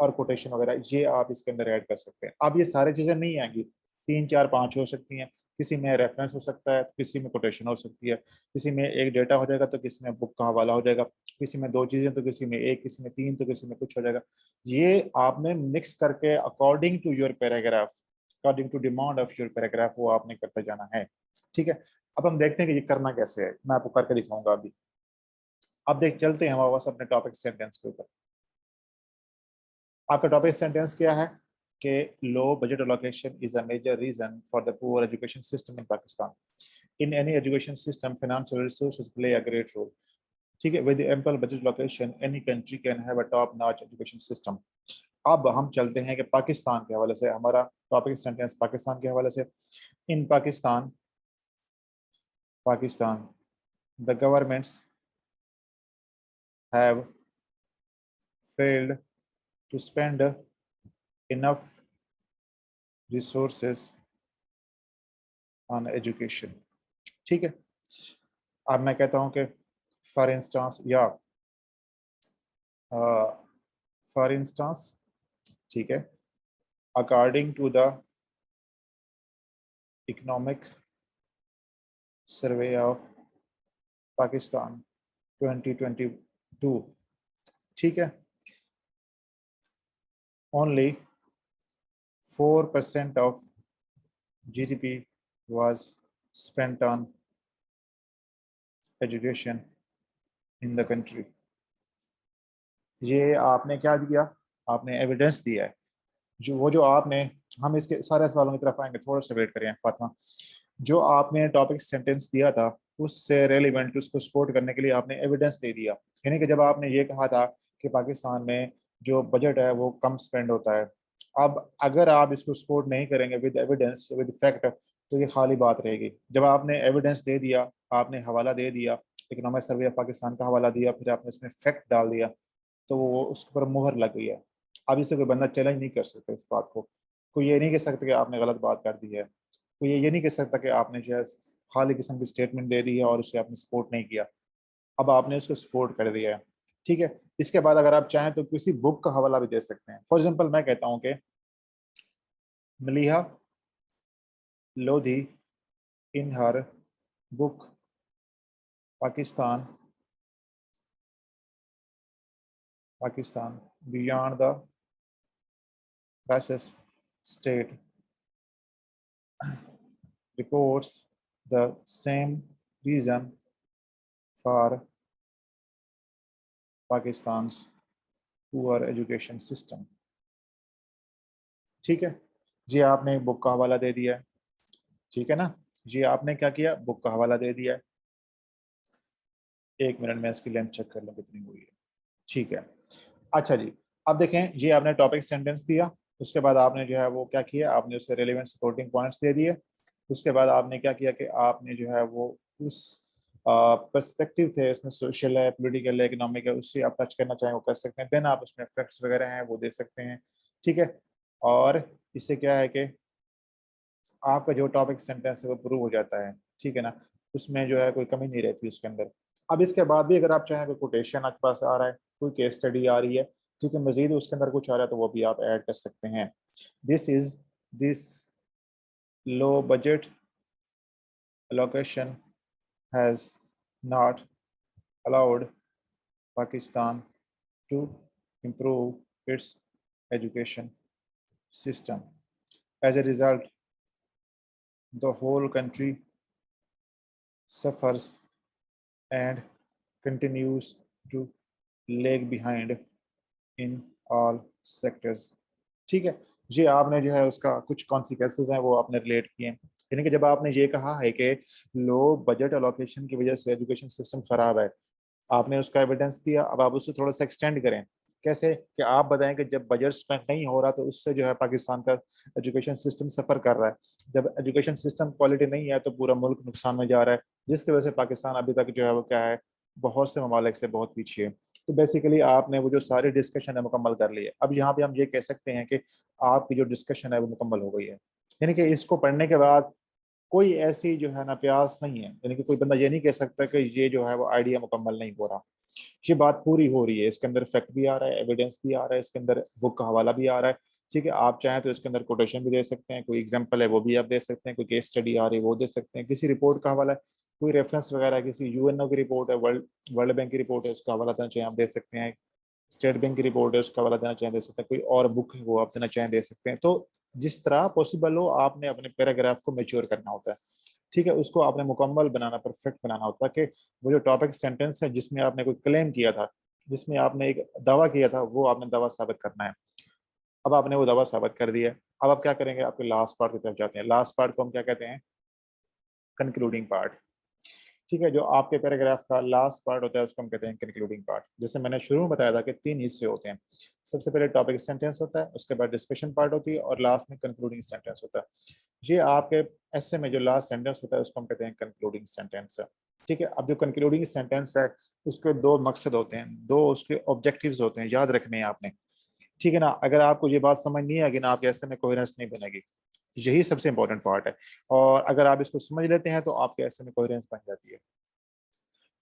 और कोटेशन वगैरह, ये आप इसके अंदर ऐड कर सकते हैं। अब ये सारी चीज़ें नहीं आएंगी, 3, 4, 5 हो सकती हैं, किसी में रेफरेंस हो सकता है, किसी में कोटेशन हो सकती है, किसी में एक डेटा हो जाएगा तो किसी में बुक का हवाला हो जाएगा, किसी में 2 चीज़ें तो किसी में 1, किसी में 3 तो किसी में कुछ हो जाएगा। ये आपने मिक्स करके according to your paragraph, according to demand of your paragraph वो आपने करते जाना है, ठीक है। अब हम देखते हैं कि ये करना कैसे है, मैं आपको करके दिखाऊंगा अभी। अब देख चलते हैं हमारे पास अपने टॉपिक सेंटेंस के ऊपर। आपका टॉपिक सेंटेंस क्या है कि low budget allocation is a major reason for the poor education system in Pakistan. In any education system financial resources play a great role. ठीक है, with ample budget location any country can have a top notch education system. अब हम चलते हैं कि पाकिस्तान के हवाले से, हमारा टॉपिक सेंटेंस पाकिस्तान के हवाले से। In Pakistan the governments have failed to spend enough resources on education। ठीक है, अब मैं कहता हूं कि फॉर इंस्टांस या फॉर इंस्टांस, ठीक है, according to the economic survey of Pakistan 2022, ठीक है, only 4% of GDP was spent on education in the country। ये आपने क्या दिया, आपने एविडेंस दिया है, जो आपने, हम इसके सारे सवालों की तरफ आएंगे, थोड़ा सा वेट करें फातिमा। जो आपने टॉपिक सेंटेंस दिया था उससे रेलिवेंट, उसको सपोर्ट करने के लिए आपने एविडेंस दे दिया। यानी कि जब आपने ये कहा था कि पाकिस्तान में जो बजट है वो कम स्पेंड होता है, अब अगर आप इसको सपोर्ट नहीं करेंगे विद एविडेंस, विद फैक्ट, तो ये खाली बात रहेगी। जब आपने एविडेंस दे दिया, आपने हवाला दे दिया, इकोनॉमिक सर्वे ऑफ पाकिस्तान का हवाला दिया, फिर आपने इसमें फैक्ट डाल दिया, तो वो उसके ऊपर मुहर लग गई है। अब इसे कोई बंदा चैलेंज नहीं कर सकता इस बात को, कोई ये नहीं कह सकता कि आपने गलत बात कर दी है, कोई ये नहीं कह सकता कि आपने जो है खाली किस्म की स्टेटमेंट दे दी है और उसे आपने सपोर्ट नहीं किया। अब आपने उसको सपोर्ट कर दिया है, ठीक है। इसके बाद अगर आप चाहें तो किसी बुक का हवाला भी दे सकते हैं। फॉर एग्जाम्पल मैं कहता हूँ कि Maleeha Lodhi in her book Pakistan beyond the crisis state reports the same reason for Pakistan's poor education system. ठीक है जी, आपने बुक का हवाला दे दिया है, ठीक है ना जी, आपने क्या किया, बुक का हवाला दे दिया है। 1 मिनट में इसकी लेंथ चेक कर लो कितनी हुई है, ठीक है। अच्छा जी, अब देखें जी, आपने टॉपिक सेंटेंस दिया, उसके बाद आपने जो है वो क्या किया, आपने उससे रेलेवेंट सपोर्टिंग पॉइंट्स दे दिए। उसके बाद आपने क्या किया कि आपने जो है वो उस पर्सपेक्टिव थे, इसमें सोशल है, पॉलिटिकल है, इकोनॉमिक है, उससे आप टच करना चाहें वो कर सकते हैं। देन आप उसमें फैक्ट्स वगैरह हैं वो दे सकते हैं, ठीक है। और इससे क्या है कि आपका जो टॉपिक सेंटेंस है वो प्रूव हो जाता है, ठीक है ना, उसमें जो है कोई कमी नहीं रहती उसके अंदर। अब इसके बाद भी अगर आप चाहें कोई कोटेशन आपके पास आ रहा है, कोई केस स्टडी आ रही है, ठीक है, मजीद उसके अंदर कुछ आ रहा है तो वो भी आप ऐड कर सकते हैं। This low budget allocation has not allowed Pakistan to improve its education system. As a result, the whole country suffers and continues to lag behind in all sectors. ठीक है जी, आपने जो है उसका कुछ कॉन्सिक्वेंसेज हैं वो आपने रिलेट किए हैं, यानी कि जब आपने ये कहा है कि लो बजट अलोकेशन की वजह से एजुकेशन सिस्टम खराब है, आपने उसका एविडेंस दिया। अब आप उससे थोड़ा सा एक्सटेंड करें, कैसे कि आप बताएं कि जब बजट स्पेंड नहीं हो रहा तो उससे जो है पाकिस्तान का एजुकेशन सिस्टम सफ़र कर रहा है। जब एजुकेशन सिस्टम क्वालिटी नहीं है तो पूरा मुल्क नुकसान में जा रहा है, जिसकी वजह से पाकिस्तान अभी तक जो है वो क्या है, बहुत से ममालिक से बहुत पीछे है। तो बेसिकली आपने वो जो सारी डिस्कशन है मुकम्मल कर ली है। अब यहाँ पे हम ये कह सकते हैं कि आपकी जो डिस्कशन है वो मुकम्मल हो गई है, यानी कि इसको पढ़ने के बाद कोई ऐसी जो है ना प्यास नहीं है, यानी कि कोई बंदा ये नहीं कह सकता कि ये जो है वो आइडिया मुकम्मल नहीं हो रहा। ये बात पूरी हो रही है, इसके अंदर फैक्ट भी आ रहा है, एविडेंस भी आ रहा है, इसके अंदर बुक का हवाला भी आ रहा है, ठीक है। आप चाहें तो इसके अंदर कोटेशन भी दे सकते हैं, कोई एग्जांपल है वो भी आप दे सकते हैं, कोई केस स्टडी आ रही है वो दे सकते हैं, किसी रिपोर्ट का हवाला है, कोई रेफरेंस वगैरह, किसी यूएनओ की रिपोर्ट है, वर्ल्ड वर्ल्ड बैंक की रिपोर्ट है, उसका हवाला देना चाहिए आप दे सकते हैं, स्टेट बैंक की रिपोर्ट है उसका हवाला देना चाहें दे सकते हैं, कोई और बुक है वो आप देना चाहें दे सकते हैं। तो जिस तरह पॉसिबल हो आपने अपने पैराग्राफ को मेच्योर करना होता है, ठीक है, उसको आपने मुकम्मल बनाना, परफेक्ट बनाना होता है कि वो जो टॉपिक सेंटेंस है जिसमें आपने कोई क्लेम किया था, जिसमें आपने एक दावा किया था, वो आपने दावा साबित करना है। अब आपने वो दावा साबित कर दिया है, अब आप क्या करेंगे, आपके लास्ट पार्ट की तरफ जाते हैं। लास्ट पार्ट को हम क्या कहते हैं, कंक्लूडिंग पार्ट, ठीक है। जो आपके पैराग्राफ का लास्ट पार्ट होता है उसको हम कहते हैं कंक्लूडिंग पार्ट। जैसे मैंने शुरू में बताया था कि 3 हिस्से होते हैं, सबसे पहले टॉपिक सेंटेंस होता है, उसके बाद डिस्कशन पार्ट होती है और लास्ट में कंक्लूडिंग सेंटेंस होता है। ये आपके ऐसे में जो लास्ट सेंटेंस होता है उसको हम कहते हैं कंक्लूडिंग सेंटेंस, ठीक है। अब जो कंक्लूडिंग सेंटेंस है उसके 2 मकसद होते हैं, 2 उसके ऑब्जेक्टिव्स होते हैं, याद रखने हैं आपने, ठीक है ना। अगर आपको ये बात समझ नहीं आएगी ना, आपके ऐसे में कोहेरेंस नहीं बनेगी, यही सबसे इंपॉर्टेंट पार्ट है। और अगर आप इसको समझ लेते हैं तो आपके ऐसे में कोहेरेंस बन जाती है।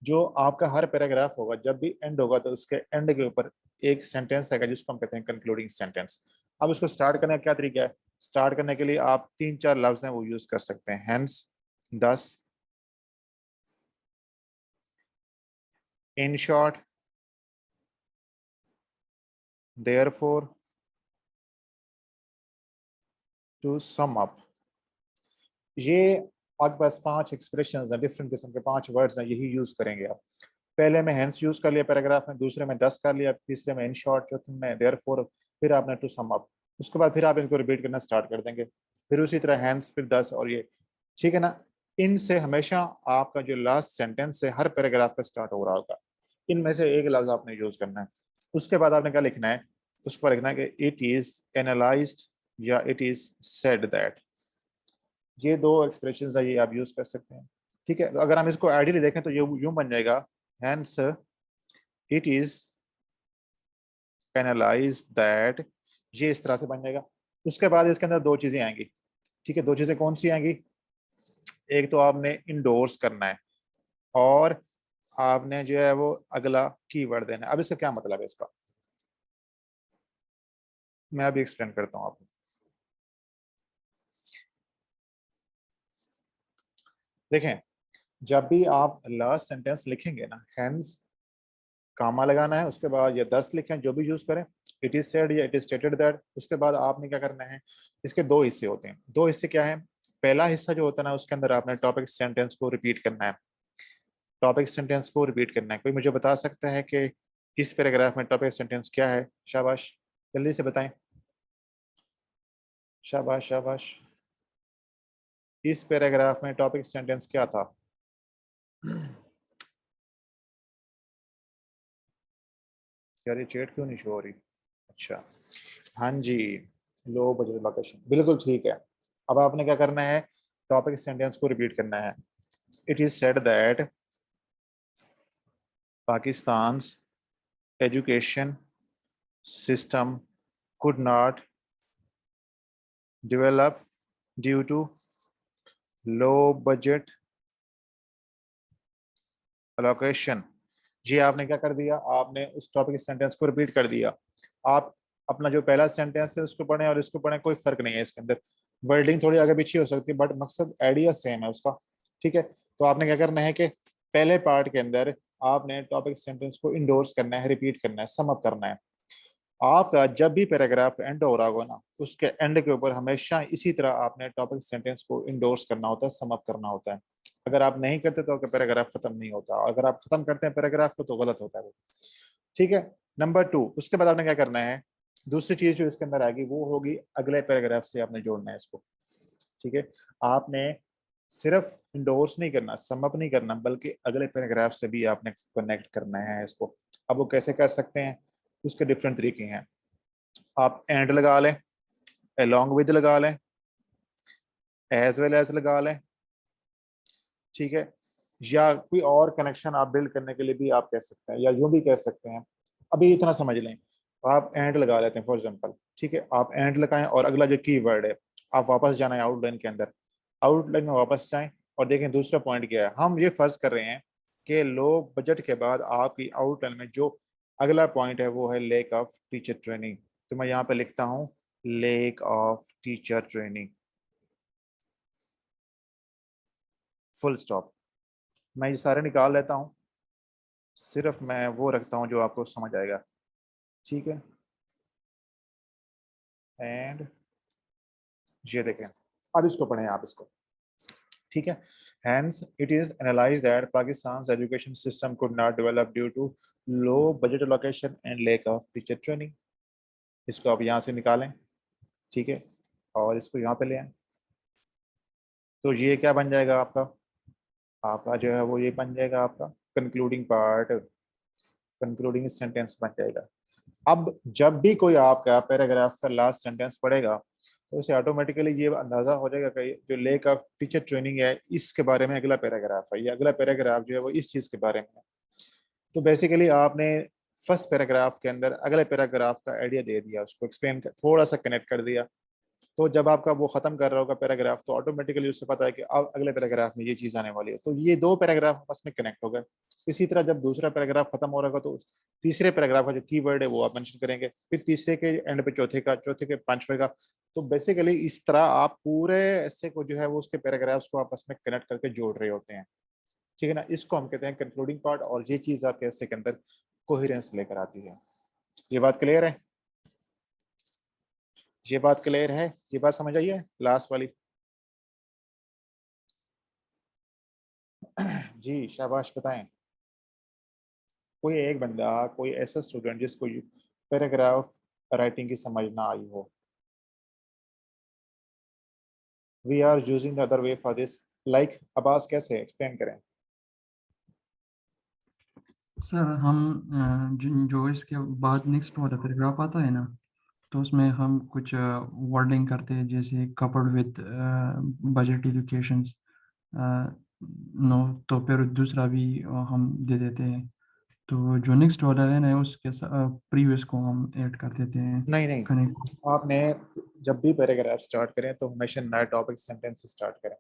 जो आपका हर पैराग्राफ होगा जब भी एंड होगा तो उसके एंड के ऊपर एक सेंटेंस आएगा जिसको हम कहते हैं कंक्लूडिंग सेंटेंस। अब उसको स्टार्ट करने का क्या तरीका है, स्टार्ट करने के लिए आप 3-4 लफ्ज हैं वो यूज कर सकते हैं, hence, thus, in short, therefore, to sum up. ये आपके पास 5 एक्सप्रेशन हैं, डिफरेंट किस्म के 5 वर्ड्स हैं, यही यूज करेंगे आप। पहले में हेंस यूज कर लिया पैराग्राफ में, दूसरे में 10 कर लिया, तीसरे में इन शॉर्ट, चौथे में देयरफॉर, फिर आपने टू सम अप। उसके बाद फिर आप इनको रिपीट करना स्टार्ट कर देंगे, फिर उसी तरह हैंड्स, फिर 10 और ये, ठीक है ना। इनसे हमेशा आपका जो लास्ट सेंटेंस है हर पैराग्राफ का स्टार्ट हो रहा होगा, इनमें से एक लफ्ज आपने यूज करना है। उसके बाद आपने क्या लिखना है, उस पर लिखना है कि इट इज एनालाइज्ड या इट इज सेड दैट। ये 2 एक्सप्रेशन है, ये आप यूज कर सकते हैं, ठीक है। तो अगर हम इसको आइडियली देखें तो ये यूं बन जाएगा, hence it is analyse that, ये इस तरह से बन जाएगा। उसके बाद इसके अंदर 2 चीजें आएंगी, ठीक है। 2 चीजें कौन सी आएंगी, एक तो आपने इंडोर्स करना है और आपने जो है वो अगला कीवर्ड देना है। अब इसका क्या मतलब है, इसका मैं अभी एक्सप्लेन करता हूँ आपको। देखें, जब भी आप लास्ट सेंटेंस लिखेंगे ना, हैंस कामा लगाना है, उसके बाद या 10 लिखें, जो भी यूज करें, इट इज सेड या इट इज स्टेटेड दैट, उसके बाद आपने क्या करना है, इसके दो हिस्से होते हैं। दो हिस्से क्या है? पहला हिस्सा जो होता है ना, उसके अंदर आपने टॉपिक सेंटेंस को रिपीट करना है। टॉपिक सेंटेंस को रिपीट करना है। कोई मुझे बता सकता है कि इस पैराग्राफ में टॉपिक सेंटेंस क्या है? शाबाश, जल्दी से बताएं। शाबाश शाबाश। इस पैराग्राफ में टॉपिक सेंटेंस क्या था? यार ये चैट क्यों नहीं शो हो रही? अच्छा, हाँ जी, लो बजट लोकेशन, बिल्कुल ठीक है। अब आपने क्या करना है, टॉपिक सेंटेंस को रिपीट करना है। It is said that Pakistan education system could not develop due to low budget allocation। जी आपने क्या कर दिया, आपने उस टॉपिक सेंटेंस को रिपीट कर दिया। आप अपना जो पहला सेंटेंस है उसको पढ़ें और इसको पढ़ें, कोई फर्क नहीं है इसके अंदर। वर्डिंग थोड़ी आगे पीछे हो सकती है बट मकसद आइडिया सेम है उसका। ठीक है, तो आपने क्या करना है कि पहले पार्ट के अंदर आपने टॉपिक सेंटेंस को इंडोर्स करना है, रिपीट करना है, सम अप करना है। आपका जब भी पैराग्राफ एंड हो रहा होगा ना, उसके एंड के ऊपर हमेशा इसी तरह आपने टॉपिक सेंटेंस को इंडोर्स करना होता है, सम अप करना होता है। अगर आप नहीं करते तो आपका पैराग्राफ खत्म नहीं होता, और अगर आप खत्म करते हैं पैराग्राफ को तो गलत होता है वो। ठीक है, नंबर 2, उसके बाद आपने क्या करना है, दूसरी चीज जो इसके अंदर आएगी वो होगी अगले पैराग्राफ से आपने जोड़ना है इसको। ठीक है, आपने सिर्फ इंडोर्स नहीं करना, सम अप नहीं करना, बल्कि अगले पैराग्राफ से भी आपने कनेक्ट करना है इसको। अब वो कैसे कर सकते हैं, उसके डिफरेंट तरीके हैं। आप एंड लगा लें, along with लगा लें, एज वेल एज लगा लें। ठीक है, या कोई और कनेक्शन आप बिल्ड करने के लिए भी आप कह सकते हैं, या यूं भी कह सकते हैं। अभी इतना समझ लें, आप एंड लगा लेते हैं फॉर एग्जांपल। ठीक है, आप एंड लगाएं और अगला जो कीवर्ड है, आप वापस जाना है आउटलाइन के अंदर, आउटलाइन में वापस जाएं और देखें दूसरा पॉइंट क्या है। हम ये फर्ज कर रहे हैं कि लो बजट के बाद आपकी आउटलाइन में जो अगला पॉइंट है वो है लेक ऑफ टीचर ट्रेनिंग। तो मैं यहाँ पे लिखता हूँ lake of teacher training, full stop. मैं ये सारे निकाल लेता हूँ, सिर्फ मैं वो रखता हूँ जो आपको समझ आएगा। ठीक है, एंड ये देखें, अब इसको पढ़ें आप इसको। ठीक है, hence it is analyzed that Pakistan's education system could not develop due to low budget allocation and lack of teacher training। इसको आप यहाँ से निकालें। ठीक है, और इसको यहाँ पे ले आए, तो ये क्या बन जाएगा आपका, आपका जो है वो ये बन जाएगा आपका कंक्लूडिंग पार्ट, कंक्लूडिंग सेंटेंस बन जाएगा। अब जब भी कोई आपका पैराग्राफ का लास्ट सेंटेंस पढ़ेगा तो उसे ऑटोमेटिकली ये अंदाजा हो जाएगा कि जो लेक ऑफ टीचर ट्रेनिंग है इसके बारे में अगला पैराग्राफ है, ये अगला पैराग्राफ जो है वो इस चीज के बारे में है। तो बेसिकली आपने फर्स्ट पैराग्राफ के अंदर अगले पैराग्राफ का आइडिया दे दिया, उसको एक्सप्लेन कर, थोड़ा सा कनेक्ट कर दिया। तो जब आपका वो खत्म कर रहा होगा पैराग्राफ तो ऑटोमेटिकली उससे पता है कि अब अगले पैराग्राफ में ये चीज आने वाली है, तो ये दो पैराग्राफ आपस में कनेक्ट हो गए। इसी तरह जब दूसरा पैराग्राफ खत्म हो रहा होगा तो तीसरे पैराग्राफ का जो कीवर्ड है वो आप मेंशन करेंगे, फिर तीसरे के एंड पे चौथे का, चौथे के पांचवे का। तो बेसिकली इस तरह आप पूरे ऐसे को जो है वो उसके पैराग्राफ्स को आपस में कनेक्ट करके जोड़ रहे होते हैं। ठीक है ना, इसको हम कहते हैं कंक्लूडिंग पार्ट, और ये चीज आपके ऐसे के अंदर कोहेरेंस लेकर आती है। ये बात क्लियर है? ये बात क्लियर है? ये बात समझ आई है लास्ट वाली? जी शाबाश, बताएं। कोई एक बंदा, कोई ऐसा स्टूडेंट जिसको पैराग्राफ राइटिंग की समझ ना आई हो। We are using the other way for this, like अब्बास कैसे एक्सप्लेन करें? सर हम जो इसके बाद नेक्स्ट वाला पैराग्राफ आता है ना, तो उसमें हम कुछ वर्डिंग करते हैं, जैसे coupled with budget education, no, तो फिर दूसरा भी हम दे देते हैं। तो जो नेक्स्ट वाला है ना, उसके प्रीवियस को हम ऐड कर देते हैं, नहीं नहीं, कनेक्ट। आपने जब भी पैराग्राफ स्टार्ट करें तो हमेशा नया टॉपिक सेंटेंस से स्टार्ट करें।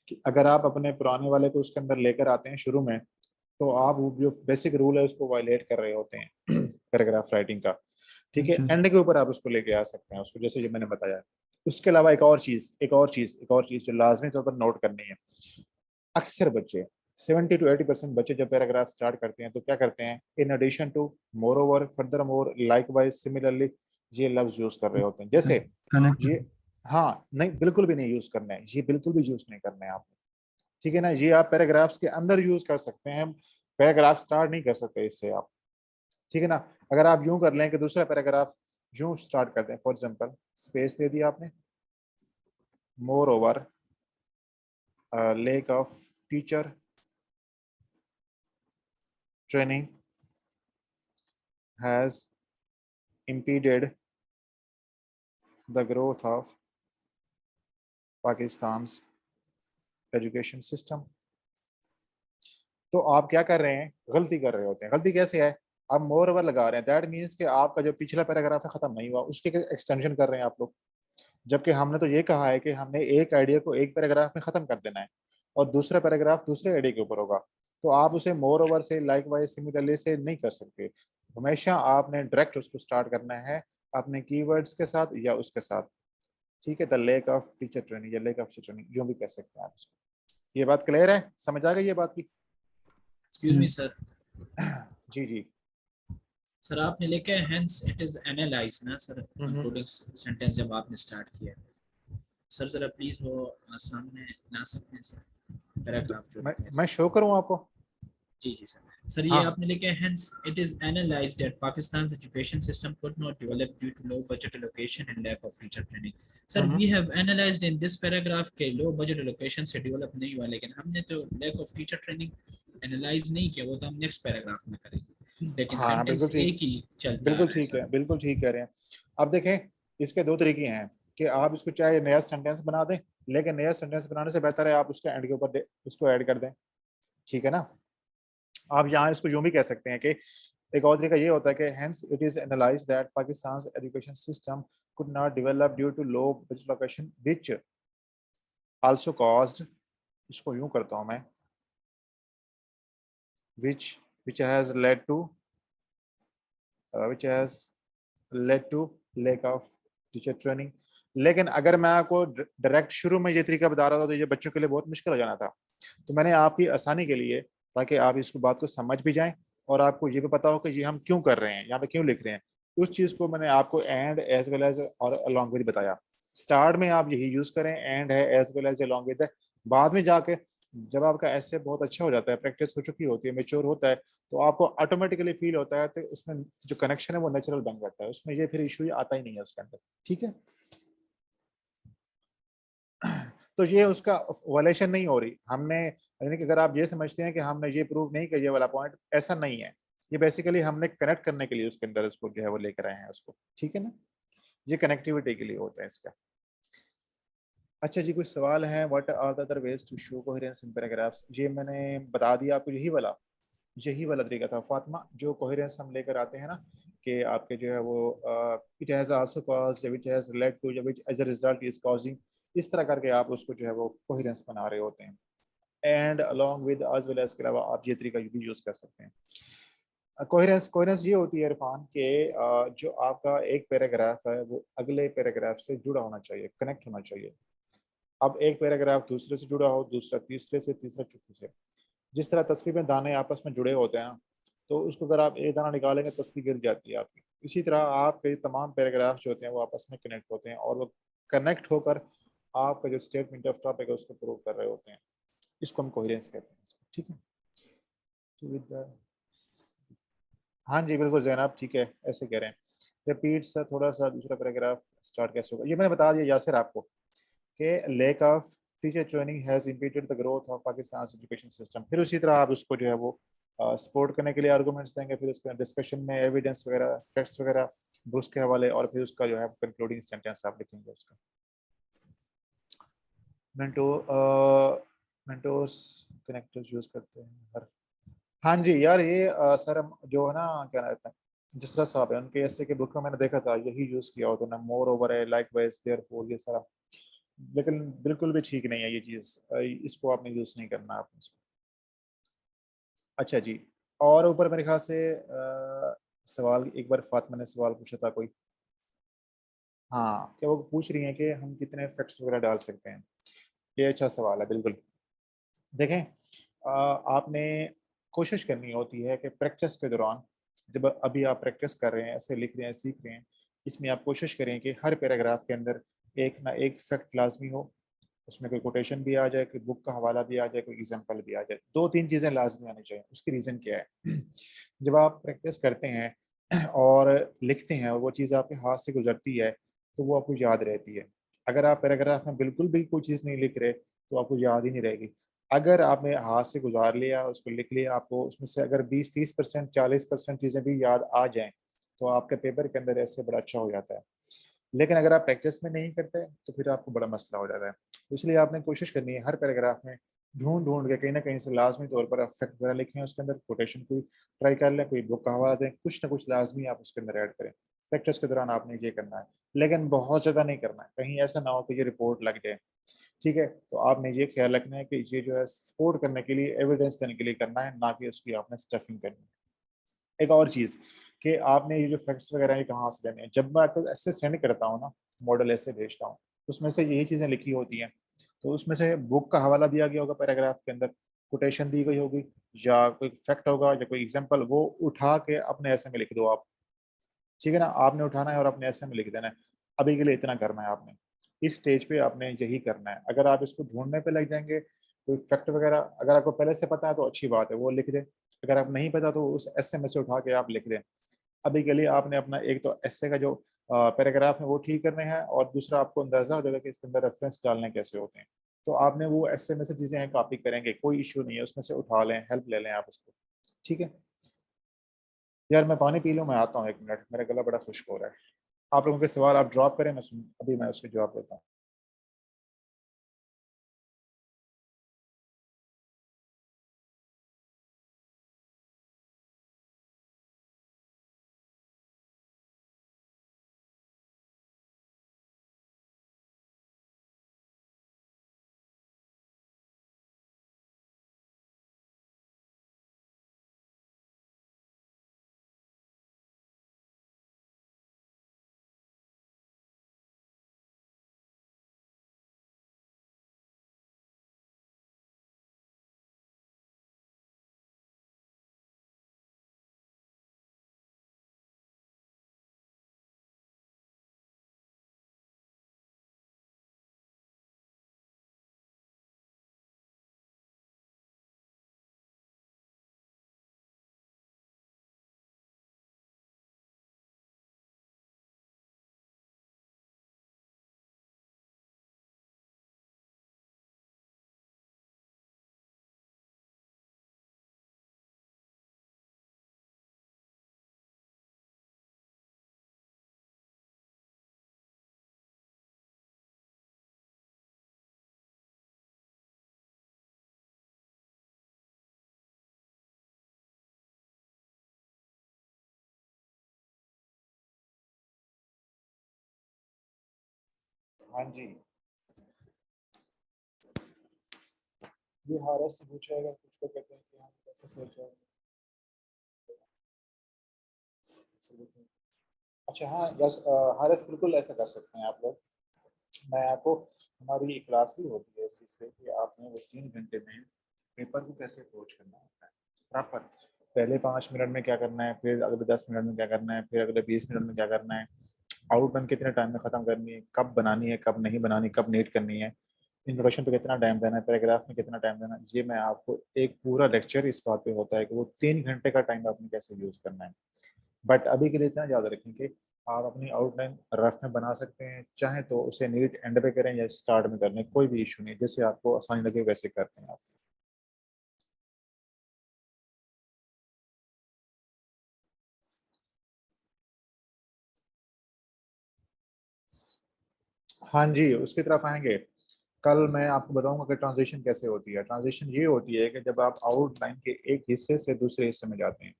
कि अगर आप अपने पुराने वाले को उसके अंदर लेकर आते हैं शुरू में, तो आप वो जो बेसिक रूल है उसको वायलेट कर रहे होते हैं पैराग्राफ राइटिंग का। ठीक है, अच्छा। एंड के ऊपर आप उसको लेके आ सकते हैं उसको, जैसे जो मैंने बताया। उसके अलावा एक और चीज जो लाजमी तौर पर नोट करनी है। अक्सर बच्चे 70 to 80% बच्चे जब पैराग्राफ स्टार्ट करते हैं तो क्या करते हैं, in addition to, moreover, furthermore, likewise, similarly, ये लफ्ज यूज कर रहे होते हैं। जैसे कनेक्ट। ये, हाँ नहीं बिल्कुल भी नहीं यूज करना है, ये बिल्कुल भी यूज नहीं करना है आपने, ठीक है ना। ये आप पैराग्राफ्स के अंदर यूज कर सकते हैं, पैराग्राफ स्टार्ट नहीं कर सकते इससे आप, ठीक है ना। अगर आप यूं कर लें कि दूसरा पैराग्राफ यूं स्टार्ट कर दें, फॉर एग्जांपल स्पेस दे दिया आपने, more over lake of teacher training has impeded the growth of Pakistan's education system। तो आप क्या कर रहे हैं, गलती कर रहे होते हैं। गलती कैसे है, आप मोर ओवर लगा रहे हैं, दैट मीन्स कि आपका जो पिछला पैराग्राफ है खत्म नहीं हुआ, उसके एक्सटेंशन कर रहे हैं आप लोग। जबकि हमने तो ये कहा है कि हमने एक आइडिया को एक पैराग्राफ में खत्म कर देना है और दूसरा पैराग्राफ दूसरे आइडिया के ऊपर होगा। तो आप उसे मोर ओवर से, लाइक वाइज, सिमिलरली से नहीं कर सकते। हमेशा आपने डायरेक्ट उसको स्टार्ट करना है अपने कीवर्ड्स के साथ या उसके साथ, ठीक है। The lake of teacher training या लेक ऑफ टीचर ट्रेनिंग, जो भी कह सकते हैं आप इसको। ये बात क्लियर है, समझ आ गई ये बात की? Excuse me sir. जी जी सर आपने लिखा है हेंस इट इज एनालाइज ना सर, कंक्लूडिंग सेंटेंस जब आपने स्टार्ट किया। सर जरा प्लीज वो सामने ला सकते हैं सर पैराग्राफ जो मैं शो करूं आपको? जी जी सर। सर ये हाँ आपने लिखा है hence it is analyzed that Pakistan's education system could not develop due to low budget allocation and lack of teacher training। Sir we have analyzed in this paragraph के low budget allocation से develop नहीं हुआ, लेकिन हमने तो lack of teacher training analyze नहीं किया, वो तो हम next paragraph में करेंगे, लेकिन हाँ बिल्कुल sentence ठीक, एक ही चलता बिल्कुल है ठीक सर। है, बिल्कुल ठीक कह रहे हैं। अब देखें, इसके दो तरीके हैं कि आप इसको चाहे नया सेंटेंस बना दें, लेकिन नया सेंटेंस बनाने से बेहतर है आप उसके एंड के ऊपर उसको ऐड कर दें, ठीक है ना। आप यहाँ इसको यूं भी कह सकते हैं कि एक और तरीका ये होता है कि hence it is analyzed that Pakistan's education system could not develop due to low budget allocation which also caused, इसको यूं करता हूं मैं, which has led to which has led to lack of teacher training। लेकिन अगर मैं आपको direct शुरू में ये तरीका बता रहा था तो ये बच्चों के लिए बहुत मुश्किल हो जाना था। तो मैंने आपकी आसानी के लिए, ताकि आप इसको बात को समझ भी जाएं और आपको ये भी पता हो कि ये हम क्यों कर रहे हैं, यहाँ पे क्यों लिख रहे हैं, उस चीज़ को मैंने आपको एंड एज वेल एज और अलॉन्ग विद बताया। स्टार्ट में आप यही यूज करें, एंड है, as well as, along with है। बाद में जाके जब आपका ऐसे बहुत अच्छा हो जाता है, प्रैक्टिस हो चुकी होती है, मेच्योर होता है, तो आपको ऑटोमेटिकली फील होता है तो उसमें जो कनेक्शन है वो नेचुरल बन जाता है, उसमें ये फिर इशू आता ही नहीं है उसके अंदर, ठीक है। तो ये उसका वायलेशन नहीं हो रही हमने, यानी कि अगर आप ये समझते हैं कि हमने ये प्रूव नहीं किया ये वाला पॉइंट, ऐसा नहीं है। ये बेसिकली हमने कनेक्ट करने के लिए उसके अंदर उसको जो है वो लेकर आए हैं उसको, ठीक है ना। ये कनेक्टिविटी के लिए होता है इसका। अच्छा जी, कुछ सवाल है, what are the other ways to show coherence in paragraphs? ये मैंने बता दिया आपको, यही वाला तरीका था फातिमा, जो कोहेरेंस हम लेकर आते हैं ना, कि आपके जो है वो it has also caused, which has led to, which as a result is causing, इस तरह करके आप उसको जो है वो कोहेरेंस बना रहे होते हैं। And along with, as well as के अलावा आप ये तरीका भी यूज कर सकते हैं। कोहेरेंस कोहेरेंस ये होती है इरफान के जो आपका एक पैराग्राफ है वो अगले पैराग्राफ से जुड़ा होना चाहिए, कनेक्ट होना चाहिए। अब एक पैराग्राफ दूसरे से जुड़ा हो, दूसरा तीसरे से, तीसरा चौथे से। जिस तरह तस्वीर में दाने आपस में जुड़े होते हैं ना, तो उसको अगर आप एक दाना निकालेंगे तस्वीर गिर जाती है आपकी। इसी तरह आपके तमाम पैराग्राफ जो होते हैं वो आपस में कनेक्ट होते हैं और वो कनेक्ट होकर आपका जो स्टेटमेंट ऑफ टॉपिक है उसको प्रूव कर रहे होते हैं। इसको हम कोहेरेंस कहते हैं, ठीक है। तो हाँ जी बिल्कुल जैनब, ठीक है, ऐसे कह रहे हैं। रिपीट सर थोड़ा सा दूसरा पैराग्राफ स्टार्ट कैसे होगा, ये मैंने बता दिया यासिर आपको कि lake of teacher training has impeded the growth of Pakistan education system. फिर उसी तरह आप उसको जो है वो सपोर्ट करने के लिए आर्गूमेंट्स देंगे, फिर उसके डिस्कशन में एविडेंस वगैरह, फैक्ट्स वगैरह, बुक्स के हवाले, और फिर उसका जो है कंक्लूडिंग सेंटेंस आप लिखेंगे उसका। मेंटोर्स कनेक्टर्स यूज करते हैं हर, हाँ जी यार ये सर हम जो है ना क्या रहता है, जिस तरह साहब है उनके ऐसे के बुक में मैंने देखा था यही यूज किया होता ना, मोर ओवर है, लाइक वाइज, देयरफॉर, ये सारा, लेकिन बिल्कुल भी ठीक नहीं है ये चीज़, इसको आपने यूज नहीं करना आपने इसको। अच्छा जी, और ऊपर मेरे ख्याल से सवाल एक बार फातिमा ने सवाल पूछा था कोई, हाँ क्या वो पूछ रही हैं कि हम कितने फैक्ट्स वगैरह डाल सकते हैं। ये अच्छा सवाल है, बिल्कुल। देखें आपने कोशिश करनी होती है कि प्रैक्टिस के दौरान, जब अभी आप प्रैक्टिस कर रहे हैं, ऐसे लिख रहे हैं, सीख रहे हैं, इसमें आप कोशिश करें कि हर पैराग्राफ के अंदर एक ना एक फैक्ट लाजमी हो, उसमें कोई कोटेशन भी आ जाए, कोई बुक का हवाला भी आ जाए, कोई एग्जांपल भी आ जाए, 2-3 चीज़ें लाजमी आनी चाहिए। उसकी रीज़न क्या है? जब आप प्रैक्टिस करते हैं और लिखते हैं और वो चीज़ आपके हाथ से गुजरती है, तो वो आपको याद रहती है। अगर आप पैराग्राफ में बिल्कुल भी कोई चीज़ नहीं लिख रहे, तो आपको याद ही नहीं रहेगी। अगर आपने हाथ से गुजार लिया, उसको लिख लिया, आपको उसमें से अगर 20-30%, 40% चीज़ें भी याद आ जाएँ, तो आपके पेपर के अंदर ऐसे बड़ा अच्छा हो जाता है। लेकिन अगर आप प्रैक्टिस में नहीं करते, तो फिर आपको बड़ा मसला हो जाता है। तो इसलिए आपने कोशिश करनी है हर पैराग्राफ में ढूँढ-ढूँढ के कहीं न कहीं से लाज़मी तौर पर आप फैक्ट वगैरह लिखें उसके अंदर, कोटेशन कोई ट्राई कर लें, कोई बुक का हवाला दें, कुछ ना कुछ लाज़मी आप उसके अंदर ऐड करें। प्रैक्टिस के दौरान आपने ये करना है, लेकिन बहुत ज़्यादा नहीं करना है, कहीं ऐसा ना हो कि ये रिपोर्ट लग जाए, ठीक है? तो आपने ये ख्याल रखना है कि ये जो है सपोर्ट करने के लिए, एविडेंस देने के लिए करना है, ना कि उसकी आपने स्टफिंग करनी है। एक और चीज़ कि आपने ये जो फैक्ट्स वगैरह ये कहाँ से लेने हैं, जब मैं आपको ऐसे सेंड करता हूँ ना, मॉडल ऐसे भेजता हूँ, उसमें से यही चीज़ें लिखी होती हैं। तो उसमें से बुक का हवाला दिया गया होगा पैराग्राफ के अंदर, कोटेशन दी गई होगी या कोई फैक्ट होगा या कोई एग्ज़ाम्पल, वो उठा के अपने ऐसे में लिख दो आप, ठीक है ना? आपने उठाना है और अपने ऐसे में लिख देना है। अभी के लिए इतना करना है आपने। इस स्टेज पे आपने यही करना है। अगर आप इसको ढूँढने पे लग जाएँगे, कोई फैक्ट वगैरह अगर आपको पहले से पता है तो अच्छी बात है, वो लिख दें। अगर आप नहीं पता तो उस एसे में से उठा के आप लिख दें। अभी के लिए आपने अपना एक तो एसे का जो पैराग्राफ है वो ठीक करने हैं और दूसरा आपको अंदाज़ा हो जाएगा कि इसके अंदर रेफ़रेंस डालने कैसे होते हैं। तो आपने वो एसे में से चीज़ें हैं कॉपी करेंगे, कोई इश्यू नहीं है, उसमें से उठा लें, हेल्प ले लें आप उसको। ठीक है? यार मैं पानी पी लूँ, मैं आता हूँ 1 मिनट, मेरा गला बड़ा खुश्क हो रहा है। आप लोगों के सवाल आप ड्रॉप करें, अभी मैं उसके जवाब देता हूँ। हाँ जी, ये हारेस से पूछेगा, कुछ को कहते हैं कि हम कैसे सोच रहे हैं। अच्छा हाँ, यस हारेस बिल्कुल ऐसा कर सकते हैं आप लोग। मैं आपको हमारी एक क्लास भी होती है इस चीज़ पे कि आपने वो 3 घंटे में पेपर को कैसे अप्रोच करना होता है, प्रॉपर। पहले 5 मिनट में क्या करना है, फिर अगले 10 मिनट में क्या करना है, फिर अगले 20 मिनट में क्या करना है, आउटलाइन कितने टाइम में ख़त्म करनी है, कब बनानी है, कब नहीं बनानी, कब नीट करनी है, इंट्रोडक्शन पे कितना टाइम देना है, पैराग्राफ में कितना टाइम देना है। ये मैं आपको एक पूरा लेक्चर इस बात पे होता है कि वो 3 घंटे का टाइम आपने कैसे यूज़ करना है। बट अभी के लिए इतना याद रखें कि आप अपनी आउटलाइन रफ में बना सकते हैं, चाहे तो उसे नीट एंड पे करें या स्टार्ट में कर लें, कोई भी इशू नहीं, जैसे आपको आसानी लगे वैसे करते हैं आप। हाँ जी, उसकी तरफ आएँगे। कल मैं आपको बताऊँगा कि ट्रांज़िशन कैसे होती है। ट्रांज़िशन ये होती है कि जब आप आउटलाइन के एक हिस्से से दूसरे हिस्से में जाते हैं।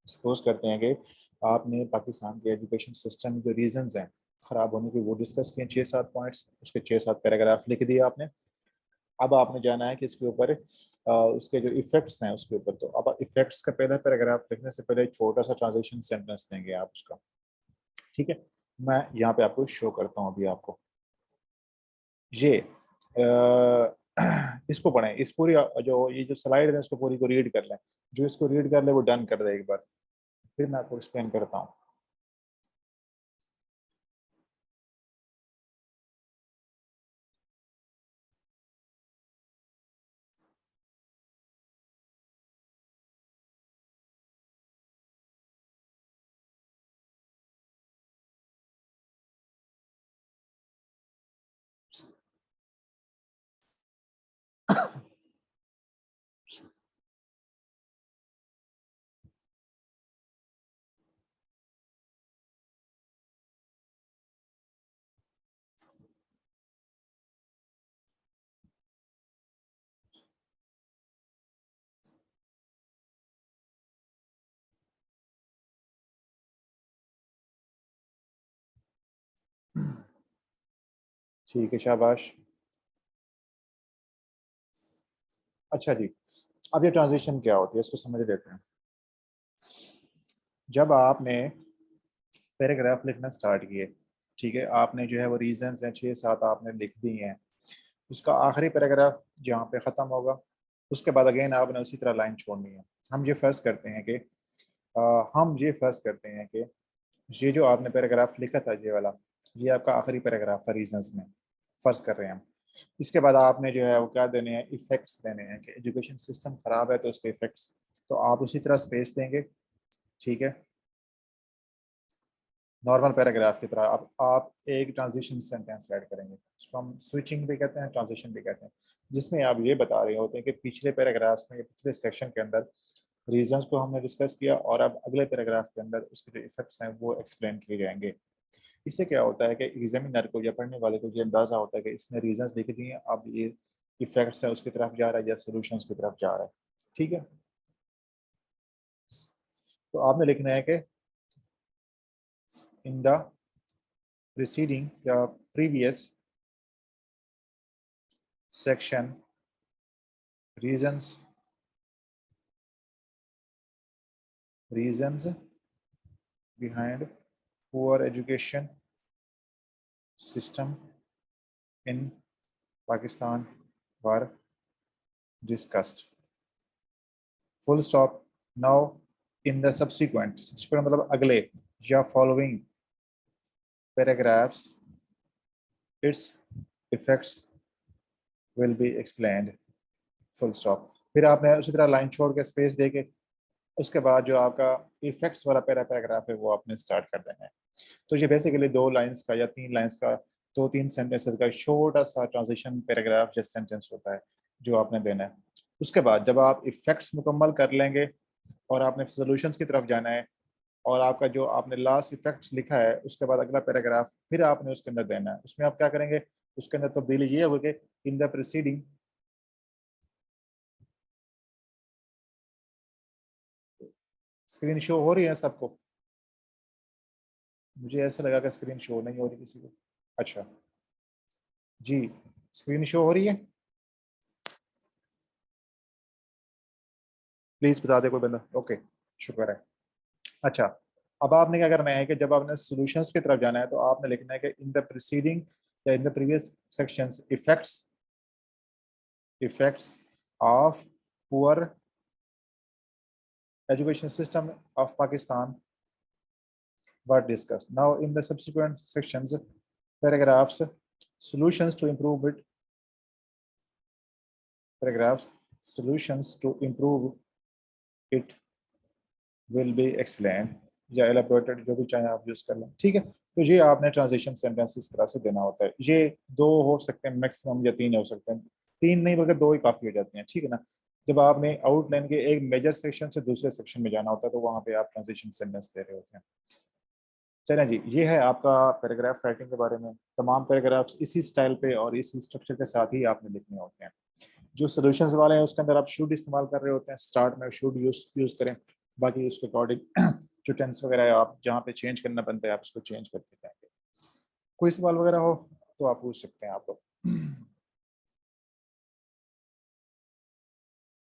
सपोज़ करते हैं कि आपने पाकिस्तान के एजुकेशन सिस्टम के रीज़न्स हैं ख़राब होने के, वो डिस्कस किए 6-7 पॉइंट्स, उसके 6-7 पैराग्राफ लिख दिए आपने। अब आपने जाना है कि इसके ऊपर उसके जो इफ़ेक्ट्स हैं उसके ऊपर, तो अब इफ़ेक्ट्स का पहला पैराग्राफ लिखने से पहले छोटा-सा ट्रांज़िशन सेंटेंस देंगे आप उसका, ठीक है? मैं यहाँ पे आपको शो करता हूँ अभी आपको। ये इसको पढ़ें, इस पूरी जो ये जो स्लाइड है इसको पूरी को रीड कर लें। जो इसको रीड कर ले वो डन कर दे एक बार, फिर मैं आपको एक्सप्लेन करता हूँ। ठीक है, शाबाश। अच्छा जी, अब ये ट्रांजिशन क्या होती है इसको समझ लेते हैं। जब आपने पैराग्राफ लिखना स्टार्ट किए, ठीक है, आपने जो है वो रीजंस हैं 6-7 आपने लिख दिए हैं, उसका आखिरी पैराग्राफ जहाँ पे ख़त्म होगा उसके बाद अगेन आपने उसी तरह लाइन छोड़नी है। हम ये फ़र्ज़ करते हैं कि ये जो आपने पैराग्राफ लिखा था ये वाला, ये आपका आखिरी पैराग्राफ था रीजंस में, फ़र्ज़ कर रहे हैं हम। इसके बाद आपने जो है वो क्या देने हैं, इफ़ेक्ट्स देने हैं कि एजुकेशन सिस्टम ख़राब है तो उसके इफ़ेक्ट्स, तो आप उसी तरह स्पेस देंगे, ठीक है, नॉर्मल पैराग्राफ की तरह। अब आप एक ट्रांजिशन सेंटेंस ऐड करेंगे, उसको हम स्विचिंग भी कहते हैं, ट्रांजिशन भी कहते हैं, जिसमें आप ये बता रहे होते हैं कि पिछले पैराग्राफ्स में या पिछले सेक्शन के अंदर रीजंस को हमने डिस्कस किया और अब अगले पैराग्राफ के अंदर उसके जो इफेक्ट्स हैं वो एक्सप्लेन किए जाएंगे। इससे क्या होता है कि एग्जामिनर को या पढ़ने वाले को ये अंदाज़ा होता है कि इसने रीजंस लिख दिए हैं, अब ये इफेक्ट्स है उसकी तरफ जा रहा है या सोल्यूशंस की तरफ जा रहा है, ठीक है। तो आपने लिखना है कि इन द preceding या previous section reasons behind poor education system in Pakistan were discussed, full stop। now in the subsequent मतलब अगले या following paragraphs its effects will be explained, full stop। फिर आपने उसी तरह लाइन छोड़ के स्पेस दे के उसके बाद जो आपका इफेक्ट्स वाला पैराग्राफ है वो आपने स्टार्ट कर देना है। तो ये बेसिकली 2 लाइंस का या 3 लाइंस का, 2-3 सेंटेंसेस का छोटा सा ट्रांजिशन पैराग्राफ जैसे सेंटेंस होता है जो आपने देना है। उसके बाद जब आप इफेक्ट्स मुकम्मल कर लेंगे और आपने सॉल्यूशंस की तरफ जाना है और आपका जो आपने लास्ट इफेक्ट लिखा है उसके बाद अगला पैराग्राफ फिर आपने उसके अंदर देना है। उसमें आप क्या करेंगे, उसके अंदर तब्दीली ये होगी कि in the preceding, screen show हो रही है सबको? मुझे ऐसा लगा कि स्क्रीन शो नहीं हो रही किसी को। अच्छा जी, स्क्रीन शो हो रही है? प्लीज बता दे कोई बंदा। ओके, शुक्र है। अच्छा, अब आपने क्या करना है कि जब आपने सॉल्यूशंस की तरफ जाना है तो आपने लिखना है कि इन द प्रीसीडिंग या in the previous sections effects of poor education system of Pakistan were discussed। now in the subsequent sections paragraphs solutions to improve it paragraphs solutions to improve it will be explained या elaborated, जो भी चाहे आप use कर लें, ठीक है। तो ये आपने ट्रांजिशन सेंटेंस इस तरह से देना होता है। ये 2 हो सकते हैं मैक्सिमम या 3 हो सकते हैं, 3 नहीं बल्कि 2 ही काफ़ी हो जाती हैं, ठीक है ना। जब आपने आउटलाइन के एक मेजर सेक्शन से दूसरे सेक्शन में जाना होता है तो वहाँ पे आप ट्रांजिशन सेंटेंस दे रहे होते हैं। चलें जी, ये है आपका पैराग्राफ राइटिंग के बारे में। तमाम पैराग्राफ्स इसी स्टाइल पे और इसी स्ट्रक्चर के साथ ही आपने लिखने होते हैं। जो सोल्यूशंस वाले हैं उसके अंदर आप शुड इस्तेमाल कर रहे होते हैं, स्टार्ट में शुड यूज़ करें, बाकी उसके अकॉर्डिंग जो टेंस वगैरह है आप जहाँ पे चेंज करना बनता है आप उसको चेंज करते जाएंगे। कोई सवाल वगैरह हो तो आप पूछ सकते हैं आप लोग।